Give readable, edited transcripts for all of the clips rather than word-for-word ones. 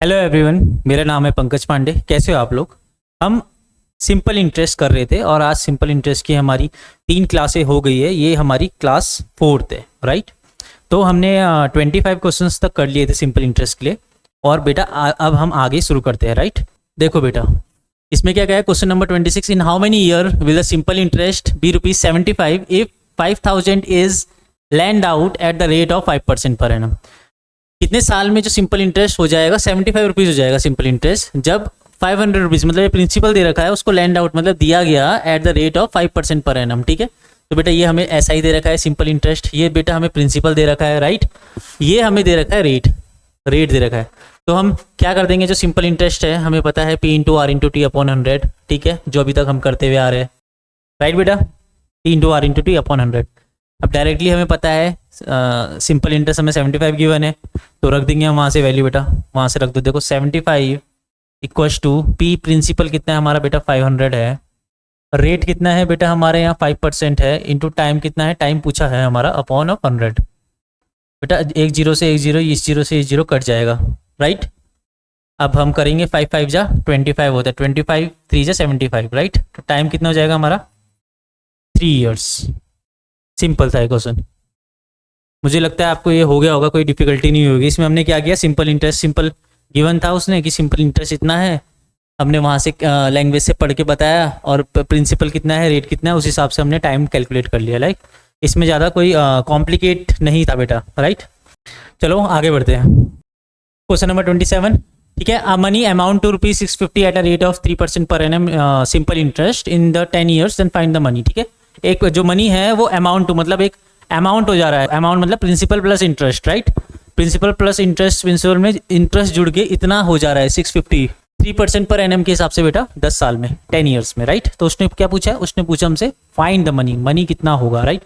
Hello everyone, मेरा नाम है पंकज पांडे। कैसे हो आप लोग? हम सिंपल इंटरेस्ट कर रहे थे और आज सिंपल इंटरेस्ट की हमारी 3 क्लासें हो गई है। ये हमारी क्लास 4th है, राइट। तो हमने 25 क्वेश्चंस तक कर लिए थे सिंपल इंटरेस्ट के लिए। और बेटा अब हम आगे शुरू करते हैं, राइट। देखो बेटा, इसमें क्या है, question number 26, in how many year will the simple interest be ₹75 if 5000 is land out at the rate of 5% per annum. कितने साल में जो सिंपल इंटरेस्ट हो जाएगा, 75 रुपीज़ हो जाएगा सिंपल इंटरेस्ट, जब 500 रुपीज़ मतलब ये प्रिंसिपल दे रखा है, उसको लैंड आउट मतलब दिया गया eight the rate of 5% per annum. ठीक है, तो बेटा ये हमें ऐसा ही दे रखा है सिंपल इंटरेस्ट, ये बेटा हमें प्रिंसिपल दे रखा है, राइट। ये हमें दे रखा है रेट दे रखा है। तो हम क्या कर देंगे, जो सिंपल इंटरेस्ट है हमें पता है P/R/T/100, ठीक है, जो अभी तक हम करते हुए आ रहे हैं, राइट बेटा। P/R/T/100। अब डायरेक्टली हमें पता है सिंपल इंटरेस्ट हमें 75 गिवन है, तो रख देंगे हम वहाँ से वैल्यू, बेटा वहाँ से रख दो। देखो 75 इक्वल्स टू पी, प्रिंसिपल कितना है हमारा बेटा 500 है, रेट कितना है बेटा हमारे यहाँ 5% है, इंटू टाइम कितना है, टाइम पूछा है हमारा, अपॉन ऑफ 100। बेटा एक जीरो से एक जीरो, इस जीरो से इस जीरो कट जाएगा, राइट। अब हम करेंगे 5 5 जा 25 होता है, 25 3 जा 75, राइट। तो टाइम कितना हो जाएगा हमारा 3 ईयर्स। सिंपल था क्वेश्चन, मुझे लगता है आपको ये हो गया होगा, कोई डिफिकल्टी नहीं होगी इसमें। हमने क्या किया, सिंपल इंटरेस्ट सिंपल गिवन था उसने कि सिंपल इंटरेस्ट इतना है, हमने वहाँ से लैंग्वेज से पढ़ के बताया, और प्रिंसिपल कितना है, रेट कितना है, उस हिसाब से हमने टाइम कैलकुलेट कर लिया, लाइक इसमें ज़्यादा कोई कॉम्प्लिकेट नहीं था बेटा, राइट। चलो आगे बढ़ते हैं। क्वेश्चन नंबर 27, ठीक है। Money amount to ₹650 at a rate of 3% per annum simple interest in the 10 years, then find the money. ठीक है, एक जो मनी है वो अमाउंट टू मतलब एक अमाउंट हो जा रहा है, अमाउंट मतलब principal plus interest, right. Principal plus interest, principal में इंटरेस्ट जुड़ के इतना हो जा रहा है 650, 3% पर एनम के हिसाब से बेटा 10 साल में, 10 ईयर्स में, राइट। तो उसने क्या पूछा है, उसने पूछा हमसे फाइंड द मनी, मनी कितना होगा, राइट।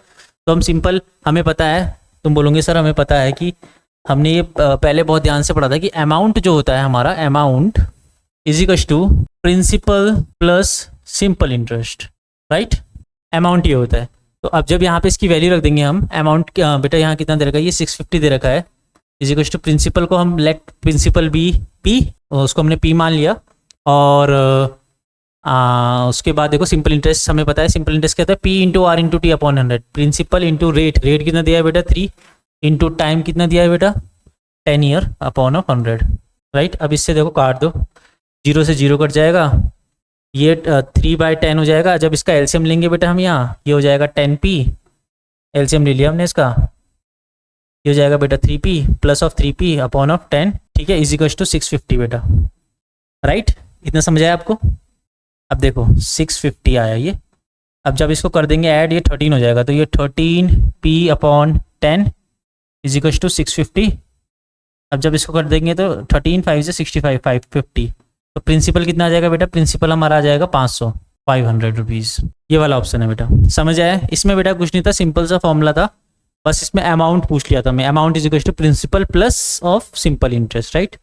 तो हम सिंपल, हमें पता है, तुम बोलोगे सर हमें पता है कि हमने ये पहले बहुत ध्यान से पढ़ा था कि अमाउंट जो होता है हमारा, amount is equals to principal plus simple interest, right. Amount ये होता है। तो अब जब यहाँ पे इसकी वैल्यू रख देंगे हम, अमाउंट बेटा यहाँ कितना दे रखा है, ये 650 दे रखा है, इज इक्वल्स टू प्रिंसिपल को हम लेट प्रिंसिपल बी पी, उसको हमने पी मान लिया, और उसके बाद देखो सिंपल इंटरेस्ट हमें पता है, सिंपल इंटरेस्ट कहता है P/R/T/100, principal into rate, rate कितना दिया है बेटा 3, इंटू टाइम कितना दिया है बेटा 10 ईयर अपॉन ऑफ 100, राइट। अब इससे देखो काट दो, जीरो से जीरो कट जाएगा, ये 3/10 हो जाएगा। जब इसका एलसीएम लेंगे बेटा हम यहाँ, ये हो जाएगा 10P, एलसीएम ले लिया हमने इसका, ये हो जाएगा बेटा 3P plus of 3P upon of 10, ठीक है, इज इक्वल्स टू 650 बेटा, राइट। इतना समझ आया आपको? अब देखो 650 आया ये, अब जब इसको कर देंगे ऐड, ये 13 हो जाएगा, तो ये 13P upon 10 is equals to 650। अब जब इसको कर देंगे तो 13 5 से 65, 550, तो प्रिंसिपल कितना आ जाएगा बेटा, प्रिंसिपल हमारा आ जाएगा 500, 500 रुपीज़। ये वाला ऑप्शन है बेटा, समझ आया? इसमें बेटा कुछ नहीं था, सिंपल सा फॉर्मूला था, बस इसमें अमाउंट पूछ लिया था मैं, amount is equal to principal plus of simple interest, right.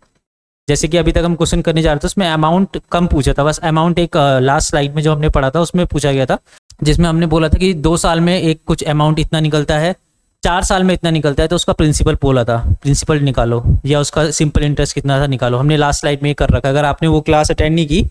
जैसे कि अभी तक हम क्वेश्चन करने जा रहे थे उसमें अमाउंट कम पूछा था, बस अमाउंट एक लास्ट स्लाइड में जो हमने पढ़ा था उसमें पूछा गया था, जिसमें हमने बोला था कि 2 साल में एक कुछ अमाउंट इतना निकलता है, 4 साल में इतना निकलता है, तो उसका प्रिंसिपल बोला था, प्रिंसिपल निकालो, या उसका सिंपल इंटरेस्ट कितना था निकालो। हमने लास्ट स्लाइड में ये कर रखा है, अगर आपने वो क्लास अटेंड नहीं की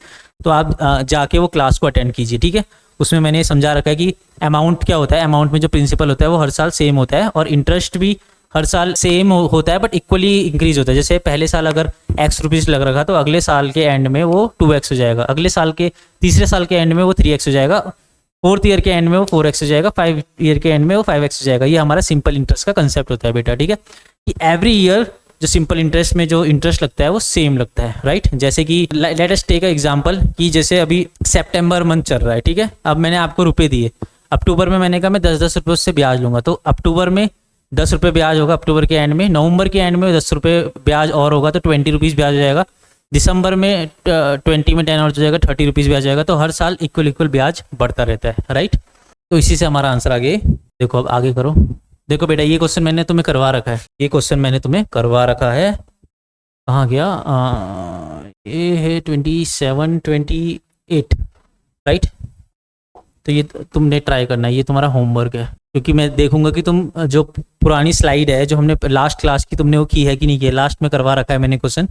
तो आप जाके वो क्लास को अटेंड कीजिए, ठीक है। उसमें मैंने समझा रखा है कि अमाउंट क्या होता है, अमाउंट में जो प्रिंसिपल होता है वो हर साल सेम होता है, और इंटरेस्ट भी हर साल सेम होता है बट इक्वली इंक्रीज होता है। जैसे पहले साल अगर X रुपीज़ लग रखा तो अगले साल के एंड में वो 2X हो जाएगा, अगले साल के तीसरे साल के एंड में वो 3X हो जाएगा, 4th ईयर के एंड में वो 4X हो जाएगा, 5 ईयर के एंड में वो 5X हो जाएगा। ये हमारा सिंपल इंटरेस्ट का कंसेप्ट होता है बेटा, ठीक है, कि एवरी ईयर जो सिंपल इंटरेस्ट में जो इंटरेस्ट लगता है वो सेम लगता है, राइट। जैसे कि let us take a example कि जैसे अभी सितंबर मंथ चल रहा है, ठीक है, अब मैंने आपको रुपए दिए, अक्टूबर में मैंने कहा मैं 10-10 रुपये उससे ब्याज लूँगा, तो अक्टूबर में 10 रुपये ब्याज होगा अक्टूबर के एंड में, नवंबर के एंड में 10 रुपये ब्याज और होगा तो 20 रुपीज़ ब्याज हो जाएगा, दिसंबर में 20 में 10 और हो जाएगा, 30 रुपीज़ ब्याज जाएगा, तो हर साल इक्वल ब्याज बढ़ता रहता है, राइट। तो इसी से हमारा आंसर आगे, देखो अब आगे करो। देखो बेटा ये क्वेश्चन मैंने तुम्हें करवा रखा है, ये क्वेश्चन मैंने तुम्हें करवा रखा है, कहाँ गया, ये है 27 28, राइट। तो ये तुमने ट्राई करना है, ये तुम्हारा होमवर्क है, क्योंकि मैं देखूंगा कि तुम जो पुरानी स्लाइड है जो हमने लास्ट क्लास की तुमने वो की है कि नहीं की है, लास्ट में करवा रखा है मैंने क्वेश्चन,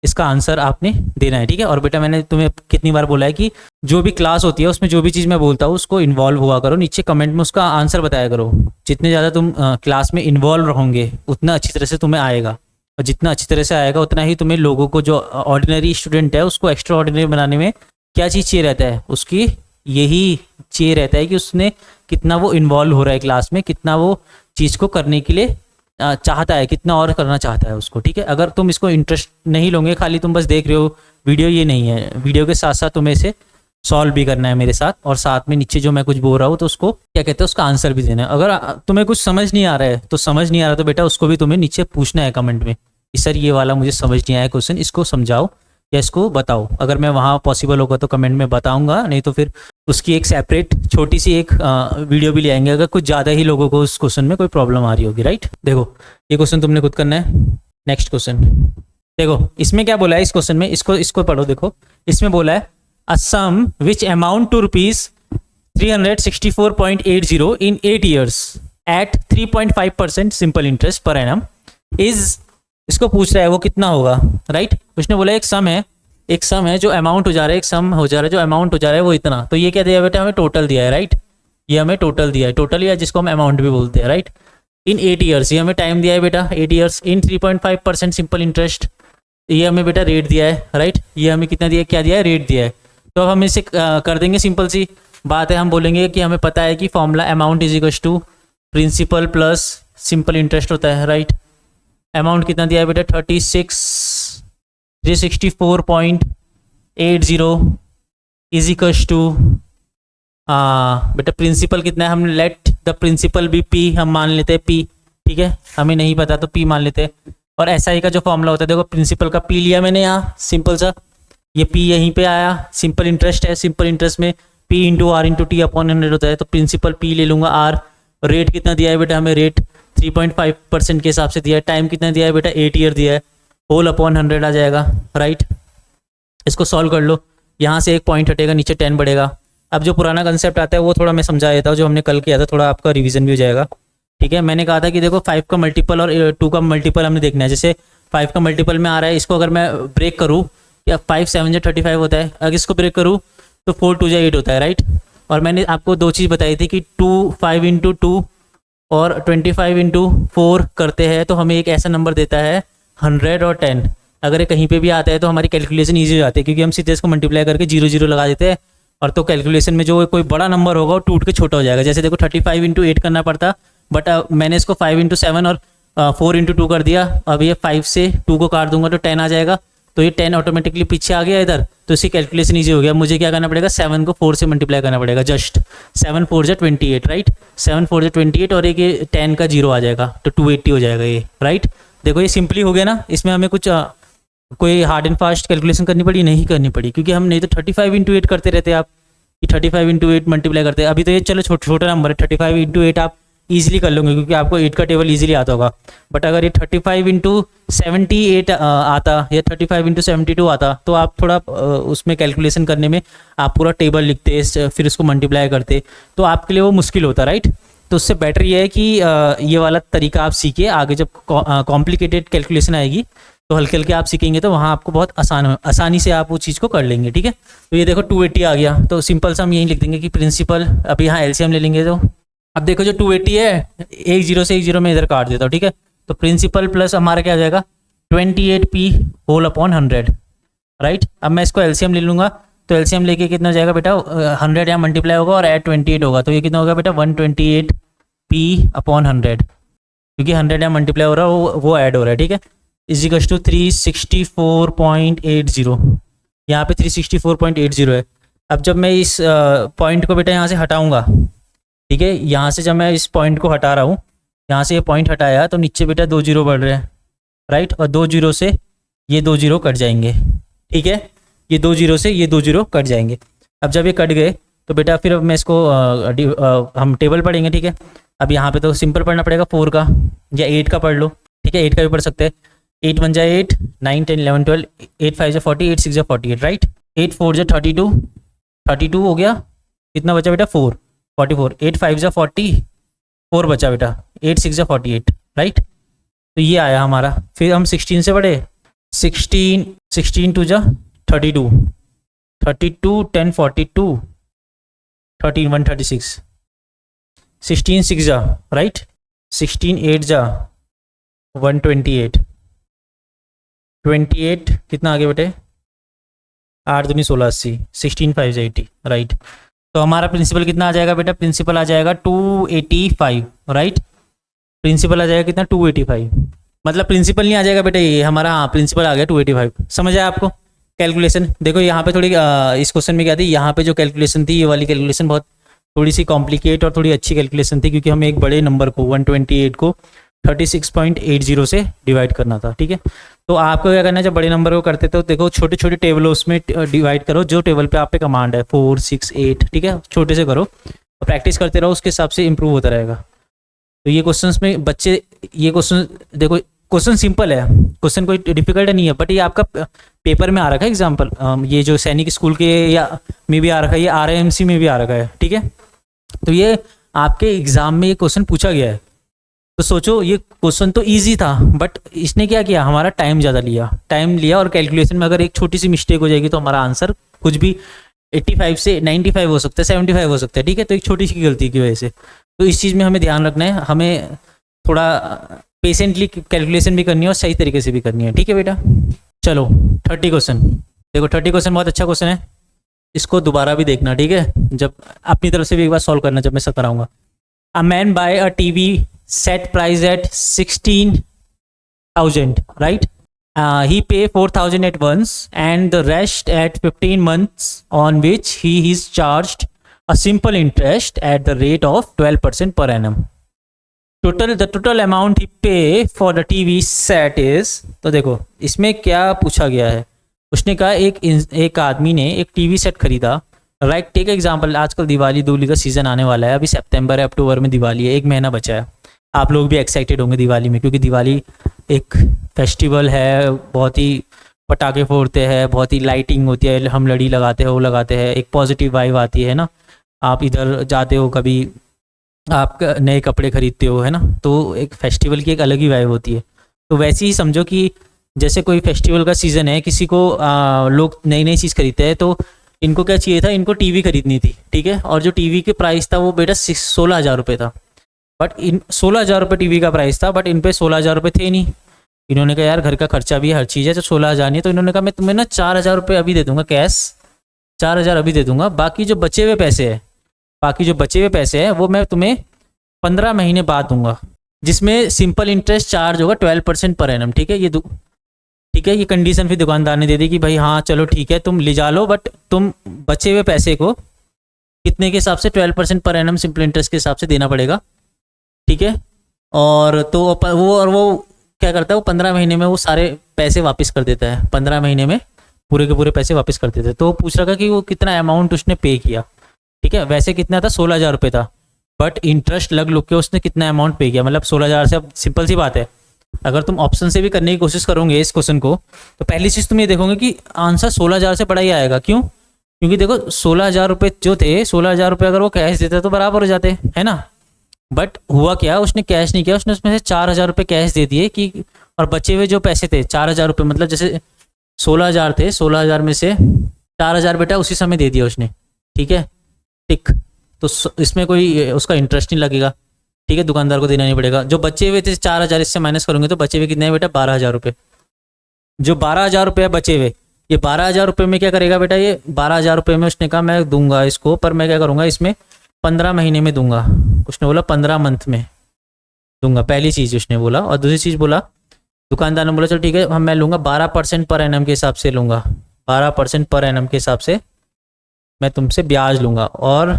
इसका आंसर आपने देना है, ठीक है। और बेटा मैंने तुम्हें कितनी बार बोला है कि जो भी क्लास होती है उसमें जो भी चीज़ मैं बोलता हूँ उसको इन्वॉल्व हुआ करो, नीचे कमेंट में उसका आंसर बताया करो। जितने ज़्यादा तुम क्लास में इन्वॉल्व रहोगे उतना अच्छी तरह से तुम्हें आएगा, और जितना अच्छी तरह से आएगा उतना ही तुम्हें लोगों को, जो ऑर्डिनरी स्टूडेंट है उसको एक्स्ट्रा ऑर्डिनरी बनाने में क्या चीज़ चाहिए रहता है, उसकी यही चाहिए रहता है कि उसने कितना वो इन्वॉल्व हो रहा है क्लास में, कितना वो चीज़ को करने के लिए चाहता है, कितना और करना चाहता है उसको, ठीक है। अगर तुम इसको इंटरेस्ट नहीं लोगे, खाली तुम बस देख रहे हो वीडियो, ये नहीं है। वीडियो के साथ साथ तुम्हें इसे सॉल्व भी करना है मेरे साथ, और साथ में नीचे जो मैं कुछ बोल रहा हूँ तो उसको क्या कहते हैं उसका आंसर भी देना है। अगर तुम्हें कुछ समझ नहीं आ रहा है तो समझ नहीं आ रहा तो बेटा उसको भी तुम्हें नीचे पूछना है कमेंट में कि सर ये वाला मुझे समझ नहीं आया क्वेश्चन, इसको समझाओ या इसको बताओ। अगर मैं वहाँ पॉसिबल होगा तो कमेंट में बताऊंगा, नहीं तो फिर उसकी एक सेपरेट छोटी सी एक वीडियो भी ले आएंगे अगर कुछ ज़्यादा ही लोगों को उस क्वेश्चन में कोई प्रॉब्लम आ रही होगी, राइट। देखो ये क्वेश्चन तुमने खुद करना है। नेक्स्ट क्वेश्चन देखो, इसमें क्या बोला है इस क्वेश्चन में, इसको पढ़ो। देखो इसमें बोला है a sum which amount to rupees 364.80 in 8 years at 3.5% simple interest per annum is, इसको पूछ रहा है वो कितना होगा, राइट। उसने बोला एक सम है जो अमाउंट हो जा रहा है, एक सम हो जा रहा है जो अमाउंट हो जा रहा है वो इतना। तो ये क्या दिया बेटा, हमें टोटल दिया है, राइट। ये हमें टोटल दिया है, टोटल या जिसको हम अमाउंट भी बोलते हैं, राइट। इन 8 years, ये हमें टाइम दिया है बेटा 8 years, इन 3.5% सिंपल इंटरेस्ट, ये हमें बेटा रेट दिया है, राइट। ये हमें कितना दिया, क्या दिया है, रेट दिया है। तो अब हम इसे कर देंगे, सिंपल सी बात है। हम बोलेंगे कि हमें पता है कि formula amount is equal to principal plus simple interest होता है, राइट। अमाउंट कितना दिया है बेटा 364.80 इज इक्वल टू बेटा प्रिंसिपल कितना है, हम लेट द प्रिंसिपल भी पी, हम मान लेते हैं पी, ठीक है। हमें नहीं पता तो पी मान लेते हैं। और एसआई का जो फॉर्मूला होता है, देखो प्रिंसिपल का पी लिया मैंने यहाँ, सिंपल सा, ये पी यहीं पे आया। सिंपल इंटरेस्ट है, सिंपल इंटरेस्ट में P into R into T upon 100 होता है, तो प्रिंसिपल पी ले लूँगा आर। रेट कितना दिया है बेटा, हमें रेट 3.5% के हिसाब से दिया है। टाइम कितना दिया है बेटा 8 year दिया है, होल अपॉन 100 आ जाएगा, राइट। इसको सॉल्व कर लो, यहाँ से एक पॉइंट हटेगा, नीचे 10 बढ़ेगा। अब जो पुराना कंसेप्ट आता है वो थोड़ा मैं समझा देता हूँ, जो हमने कल किया था, थोड़ा आपका रिवीजन भी हो जाएगा, ठीक है। मैंने कहा था कि देखो 5 का मल्टीपल और 2 का मल्टीपल हमने देखना है। जैसे 5 का मल्टीपल में आ रहा है, इसको अगर मैं ब्रेक करूँ, या 5 7 35 होता है, अगर इसको ब्रेक करूँ तो 4 2 8 होता है, राइट। और मैंने आपको दो चीज़ बताई थी कि 5 इंटू 2 और 25 इंटू 4 करते हैं तो हमें एक ऐसा नंबर देता है 100 और 10। अगर ये कहीं पे भी आता है तो हमारी कैलकुलेशन ईजी हो जाती है, क्योंकि हम सीधे इसको मल्टीप्लाई करके 0 0 लगा देते हैं, और तो कैलकुलेशन में जो कोई बड़ा नंबर होगा वो टूट के छोटा हो जाएगा। जैसे देखो 35 इंटू 8 करना पड़ता, बट मैंने इसको 5 इंटू 7 और 4 इंटू 2 कर दिया। अब ये 5 से 2 को काट दूंगा तो 10 आ जाएगा, तो ये 10 ऑटोमेटिकली पीछे आ गया इधर, तो इसकी कैलकुलेशन ईजी हो गया। मुझे क्या करना पड़ेगा, 7 को 4 से मल्टीप्लाई करना पड़ेगा, जस्ट 7 4 जा 28, राइट। 7 4 जा 28 और एक ये 10 का 0 आ जाएगा, तो 280 हो जाएगा ये, राइट। देखो ये सिंपली हो गया ना, इसमें हमें कुछ कोई हार्ड एंड फास्ट कैलकुलेशन करनी पड़ी, नहीं करनी पड़ी, क्योंकि हम नहीं तो 35 इंटू 8 करते रहते आप, कि 35 इंटू 8 मल्टीप्लाई करते हैं। अभी तो ये चलो छोटा नंबर है, 35 इंटू 8 आप ईजिली कर लोगे, क्योंकि आपको 8 का टेबल ईजिली आता होगा। बट अगर ये 35 इंटू 78 आता या 35 इंटू 72 आता, तो आप थोड़ा उसमें कैलकुलेशन करने में आप पूरा टेबल लिखते, फिर उसको मल्टीप्लाई करते, तो आपके लिए वो मुश्किल होता, राइट। तो उससे बेटर ये है कि ये वाला तरीका आप सीखिए। आगे जब कॉम्प्लिकेटेड कैलकुलेशन आएगी तो हल्के हल्के आप सीखेंगे, तो वहाँ आपको बहुत आसानी से आप वो चीज़ को कर लेंगे, ठीक है। तो ये देखो 280 आ गया, तो सिंपल सा हम यही लिख देंगे कि प्रिंसिपल, अब यहाँ एलसीएम ले लेंगे। तो अब देखो जो 280 है, एक 0 से एक 0 में इधर काट देता हूँ, ठीक है। तो प्रिंसिपल प्लस हमारा क्या आ जाएगा 28p होल अपॉन 100, राइट। अब मैं इसको एलसीएम ले लूँगा, तो एलसीएम लेके कितना हो जाएगा बेटा 100 यहाँ मल्टीप्लाई होगा और ऐड 28 होगा, तो ये कितना होगा बेटा 128p अपॉन 100, क्योंकि 100 यहाँ मल्टीप्लाई हो रहा है, वो ऐड हो रहा है, ठीक है। इजिकल्स टू 364.80, यहाँ पे 364.80 है। अब जब मैं इस पॉइंट को बेटा यहाँ से हटाऊंगा, ठीक है, यहाँ से जब मैं इस पॉइंट को हटा रहा हूँ, यहाँ से ये पॉइंट हटाया तो नीचे बेटा 2 0 बढ़ रहे हैं, राइट। और 2 0 से ये 2 0 कट जाएंगे, ठीक है। ये 2 0 से ये 2 0 कट जाएंगे। अब जब ये कट गए तो बेटा फिर मैं इसको हम टेबल पढ़ेंगे, ठीक है। अब यहाँ पे तो सिंपल पढ़ना पड़ेगा 4 का, या 8 का पढ़ लो, ठीक है। 8 का भी पढ़ सकते हैं। 8 1 जा 8, 9 10 11 12, 8 5 जा 40, 8 6 जा 48, राइट। 8 4 जा 32, 32 हो गया, कितना बचा बेटा 4 44, 8 5 जा 40, 4 बचा बेटा, 8 6 जा 48, राइट। तो ये आया हमारा। फिर हम 16 से बढ़े, 16 टू जा 32, 32 10 42 13 136, 16 6 जा राइट, 16 8 जा 128, 28 कितना आगे बेटे 8 दूनी 16 80, 16 5 80 राइट। तो हमारा प्रिंसिपल कितना आ जाएगा बेटा, प्रिंसिपल आ जाएगा 285 राइट, प्रिंसिपल आ जाएगा कितना 285, मतलब प्रिंसिपल नहीं आ जाएगा बेटा ये हमारा, हाँ प्रिंसिपल आ गया 285। समझ आया आपको कैलकुलेशन? देखो यहाँ पे थोड़ी इस क्वेश्चन में क्या थी, यहाँ पे जो कैलकुलेशन थी ये वाली कैलकुलेशन बहुत थोड़ी सी कॉम्प्लिकेट और थोड़ी अच्छी कैलकुलेशन थी, क्योंकि हमें एक बड़े नंबर को 128 को 36.80 से डिवाइड करना था। ठीक है, तो आपको क्या करना है, जब बड़े नंबर को करते तो देखो छोटे छोटे टेबल उसमें डिवाइड करो, जो टेबल पे आप पे कमांड है 4 6 8, ठीक है छोटे से करो, प्रैक्टिस करते रहो, उसके हिसाब से इंप्रूव होता रहेगा। तो ये क्वेश्चंस में बच्चे, ये क्वेश्चन देखो क्वेश्चन सिंपल है, क्वेश्चन कोई डिफिकल्ट नहीं है, बट ये आपका पेपर में आ रखा है एग्जाम्पल, ये जो सैनिक स्कूल के या में भी आ रखा है, ये RIMC में भी आ रखा है। ठीक है, तो ये आपके एग्जाम में ये क्वेश्चन पूछा गया है, तो सोचो ये क्वेश्चन तो इजी था, बट इसने क्या किया, हमारा टाइम ज़्यादा लिया, और कैलकुलेशन में अगर एक छोटी सी मिस्टेक हो जाएगी तो हमारा आंसर कुछ भी 85 से 95 हो सकता है, 75 हो सकता है। ठीक है, तो एक छोटी सी गलती की वजह से, तो इस चीज़ में हमें ध्यान रखना है, हमें थोड़ा पेशेंटली कैलकुलेशन भी करनी है और सही तरीके से भी करनी है। ठीक है बेटा, चलो 30 क्वेश्चन देखो, 30 क्वेश्चन बहुत अच्छा क्वेश्चन है, इसको दोबारा भी देखना। ठीक है, जब अपनी तरफ से भी एक बार सॉल्व करना, जब मैं सब कराऊंगा। A man buy a TV set price at 16,000 right, he pay 4,000 at once and the rest at 15 months, on which he is charged a simple interest at the rate of 12% per annum. The total amount he pay for the TV set is, तो देखो इसमें क्या पूछा गया है, उसने कहा एक आदमी ने एक टीवी सेट खरीदा राइट। टेक एग्जांपल, आजकल दिवाली का सीजन आने वाला है, अभी सितंबर है, अक्टूबर में दिवाली है, एक महीना बचा है, आप लोग भी एक्साइटेड होंगे दिवाली में, क्योंकि दिवाली एक फेस्टिवल है, बहुत ही पटाखे फोड़ते हैं, बहुत ही लाइटिंग होती है, हम लड़ी लगाते हैं, वो लगाते हैं, एक पॉजिटिव वाइब आती है ना। आप इधर जाते हो कभी, आप नए कपड़े खरीदते हो है ना, तो एक फेस्टिवल की एक अलग ही वाइब होती है। तो वैसे ही समझो कि जैसे कोई फेस्टिवल का सीज़न है, किसी को लोग नई नई चीज़ खरीदते हैं, तो इनको क्या चाहिए था, इनको टीवी खरीदनी थी। ठीक है, और जो टीवी के प्राइस था वो बेटा 16,000 रुपये था, बट इन 16,000 रुपये टीवी का प्राइस था, बट इन पे 16,000 रुपये थे नहीं। इन्होंने कहा यार घर का खर्चा भी है, हर चीज़ है, तो 16,000 नहीं है, तो इन्होंने कहा मैं तुम्हें ना 4,000 रुपये अभी दे दूंगा कैश, 4,000 अभी दे दूंगा, बाकी जो बचे हुए पैसे हैं वो मैं तुम्हें 15 महीने बाद दूंगा, जिसमें सिंपल इंटरेस्ट चार्ज होगा 12% पर एनम। ठीक है, ये कंडीशन फिर दुकानदार ने दे दी कि भाई हाँ चलो ठीक है तुम ले जा लो, बट तुम बचे हुए पैसे को कितने के हिसाब से 12% पर एनम सिंपल इंटरेस्ट के हिसाब से देना पड़ेगा। ठीक है, और तो वो क्या करता है, वो 15 महीने में वो सारे पैसे वापस कर देता है, 15 महीने में पूरे के पूरे पैसे वापस कर देते हैं। तो वो पूछ रहा था कि वो कितना अमाउंट उसने पे किया। ठीक है, वैसे कितना था, 16,000 रुपये था, बट इंटरेस्ट लग के उसने कितना अमाउंट पे किया, मतलब 16,000 से। अब सिंपल सी बात है, अगर तुम ऑप्शन से भी करने की कोशिश करोगे इस क्वेश्चन को, तो पहली चीज़ तुम ये देखोगे कि आंसर 16,000 से बड़ा ही आएगा। क्यों? क्योंकि देखो 16,000 रुपये जो थे, 16,000 रुपये अगर वो कैश देते तो बराबर हो जाते, है ना। बट हुआ क्या, उसने कैश नहीं किया, उसने उसमें से 4,000 रुपये कैश दे दिए कि, और बचे हुए जो पैसे थे 4,000 रुपये, मतलब जैसे 16,000 थे, 16,000 में से 4,000 बेटा उसी समय दे दिया उसने। ठीक है, टिक, तो इसमें कोई उसका इंटरेस्ट नहीं लगेगा। ठीक है, दुकानदार को देना नहीं पड़ेगा। जो बचे हुए थे 4,000, इससे माइनस करोगे तो बचे हुए कितने हैं बेटा, 12,000 रुपये। जो 12,000 रुपये बचे हुए, ये 12,000 रुपये में क्या करेगा बेटा, ये 12,000 रुपये में उसने कहा मैं दूंगा इसको, पर मैं क्या करूँगा इसमें 15 महीने में दूंगा। उसने बोला 15 मंथ में दूंगा, पहली चीज़ उसने बोला। और दूसरी चीज़ बोला, दुकानदार ने बोला चलो ठीक है मैं लूँगा 12% पर एनम के हिसाब से लूँगा, 12% पर एनम के हिसाब से मैं तुमसे ब्याज लूँगा। और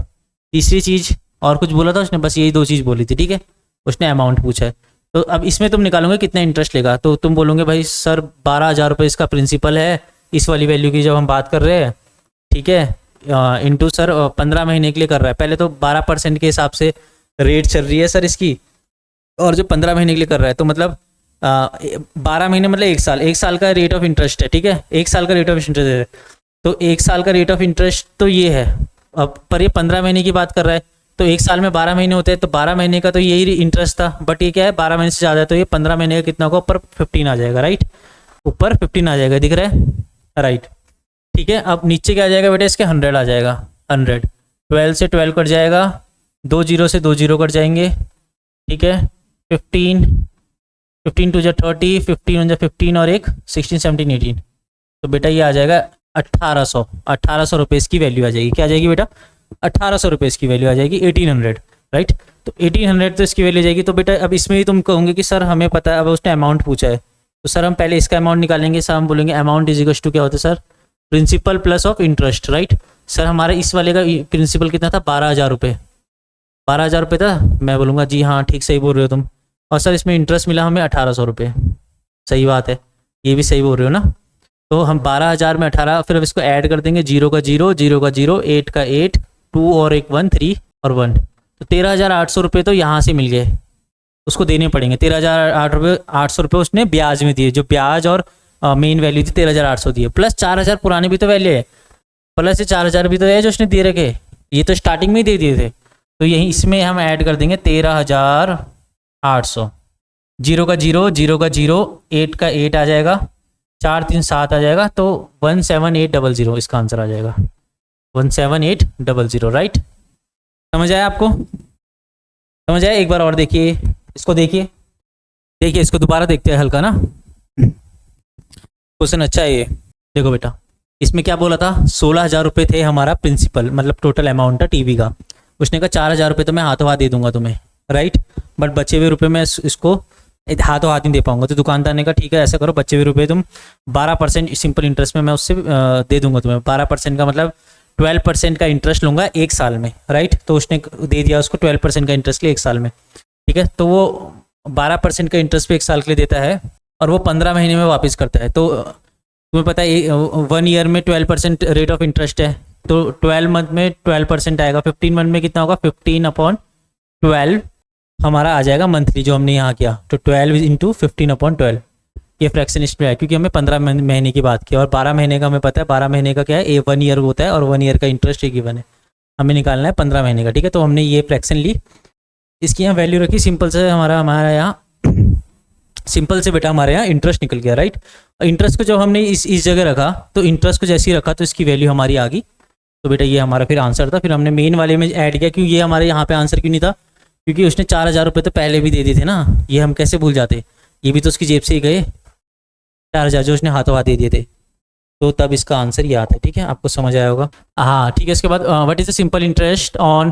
तीसरी चीज़ और कुछ बोला था उसने, बस यही 2 चीज़ बोली थी। ठीक है, उसने अमाउंट पूछा है, तो अब इसमें तुम निकालोगे कितना इंटरेस्ट लेगा, तो तुम बोलोगे भाई सर 12,000 रुपये इसका प्रिंसिपल है, इस वाली वैल्यू की जब हम बात कर रहे हैं। ठीक है, इंटू सर 15 महीने के लिए कर रहा है, पहले तो 12% के हिसाब से रेट चल रही है सर इसकी, और जो 15 महीने के लिए कर रहा है तो मतलब 12 महीने मतलब 1 साल का रेट ऑफ इंटरेस्ट है। ठीक है, 1 साल का रेट ऑफ इंटरेस्ट है, तो 1 साल का रेट ऑफ इंटरेस्ट तो ये है। अब पर ये 15 महीने की बात कर रहा है, तो 1 साल में 12 महीने होते हैं, तो 12 महीने का तो यही इंटरेस्ट था, बट ये क्या है 12 महीने से ज़्यादा है, तो ये 15 महीने का कितना होगा, ऊपर 15 आ जाएगा। राइट, ऊपर 15 आ जाएगा, दिख रहा है, राइट। ठीक है, अब नीचे क्या आ जाएगा बेटा, इसके 100 आ जाएगा, 100। 12 से 12 कट जाएगा, 2 जीरो से 2 जीरो कट जाएंगे। ठीक है, 15, 15 टू जा 30, 15 वन जा 15 और एक 16, 17, 18। तो बेटा ये आ जाएगा 1800 रुपये इसकी वैल्यू आ जाएगी। क्या आ जाएगी बेटा, 1800 रुपये इसकी वैल्यू आ जाएगी, 1800, राइट। तो 1800 तो इसकी वैल्यू जाएगी। तो बेटा अब इसमें भी तुम कहोगे कि सर हमें पता है, अब उसने अमाउंट पूछा है, तो सर हम पहले इसका अमाउंट निकालेंगे। सर हम बोलेंगे अमाउंट इज इक्वल टू क्या होता है sir, principal plus of interest, right. Sir हमारा इस वाले का प्रिंसिपल कितना था, 12,000 रुपये, 12,000 रुपये था। मैं बोलूँगा जी हाँ ठीक सही बोल रहे हो तुम। और सर इसमें इंटरेस्ट मिला हमें 1800 रुपये, सही बात है, ये भी सही बोल रहे हो ना। तो हम 12,000 में 18, फिर अब इसको ऐड कर देंगे, 0 का 0, 0 का 0, 8 का 8, 2 और एक 1, 3 और 1। तो 13,800 रुपये तो यहाँ से मिल गए, उसको देने पड़ेंगे। 13,800 रुपये उसने ब्याज में दिए, जो ब्याज और मेन वैल्यू थी 13,800 दिए, प्लस 4,000 पुराने भी तो वैल्यू है, प्लस ये 4,000 भी तो है जो उसने दे रखे, ये तो स्टार्टिंग में ही दे दिए थे। तो यही इसमें हम ऐड कर देंगे 13,800, 0 का 0, 0 का 0, 8 का 8 आ जाएगा, 4 3 7 आ जाएगा। तो 17800 इसका आंसर आ जाएगा, 17800, राइट। समझ आया आपको, समझ आया। एक बार और देखिए इसको, देखिए इसको दोबारा देखते हैं हल्का ना, क्वेश्चन अच्छा है ये। देखो बेटा इसमें क्या बोला था, 16,000 रुपये थे हमारा प्रिंसिपल, मतलब टोटल अमाउंट था टीवी का। उसने कहा 4,000 रुपये तो मैं हाथों हाथ दे दूंगा तुम्हें, राइट। बट बचे हुए रुपये मैं इसको हाथों हाथ नहीं दे पाऊंगा। तो दुकानदार ने कहा ठीक है ऐसा करो, बचे हुए रुपये तुम 12% सिंपल इंटरेस्ट में मैं उससे दे दूंगा तुम्हें। 12% का मतलब 12% का इंटरेस्ट लूंगा एक साल में, राइट। तो उसने दे दिया उसको 12% का इंटरेस्ट लिए एक साल में, ठीक है। तो वो 12% का इंटरेस्ट पे एक साल के लिए देता है और वो 15 महीने में वापस करता है। तो तुम्हें पता है 1 ईयर में 12% रेट ऑफ इंटरेस्ट है, तो 12 मंथ में 12% आएगा। 15 मंथ में कितना होगा, 15/12 हमारा आ जाएगा मंथली, जो हमने यहाँ किया। तो 12 इंटू 15/12 ये फ्रैक्शन इसमें है, क्योंकि हमें 15 महीने की बात की और 12 महीने का हमें पता है। 12 महीने का क्या है, 1 ईयर होता है और 1 ईयर का इंटरेस्ट एक गिवन है, हमें निकालना है 15 महीने का, ठीक है। तो हमने ये फ्रैक्शन ली, इसकी यहाँ वैल्यू रखी, सिंपल से हमारा यहाँ सिंपल से बेटा हमारे यहाँ इंटरेस्ट निकल गया, राइट। इंटरेस्ट को जब हमने इस जगह रखा, तो इंटरेस्ट को जैसे ही रखा तो इसकी वैल्यू हमारी आ गई। तो बेटा ये हमारा फिर आंसर था। फिर हमने मेन वाले में ऐड किया, क्योंकि ये हमारे यहाँ पे आंसर क्यों नहीं था, क्योंकि उसने 4,000 रुपये तो पहले भी दे दिए थे ना, ये हम कैसे भूल जाते, ये भी तो उसकी जेब से ही गए 4,000 जो उसने हाथों हाथ दे दिए थे। तो तब इसका आंसर ये आता है, ठीक है, आपको समझ आया होगा। हाँ ठीक है। इसके बाद what is the simple interest on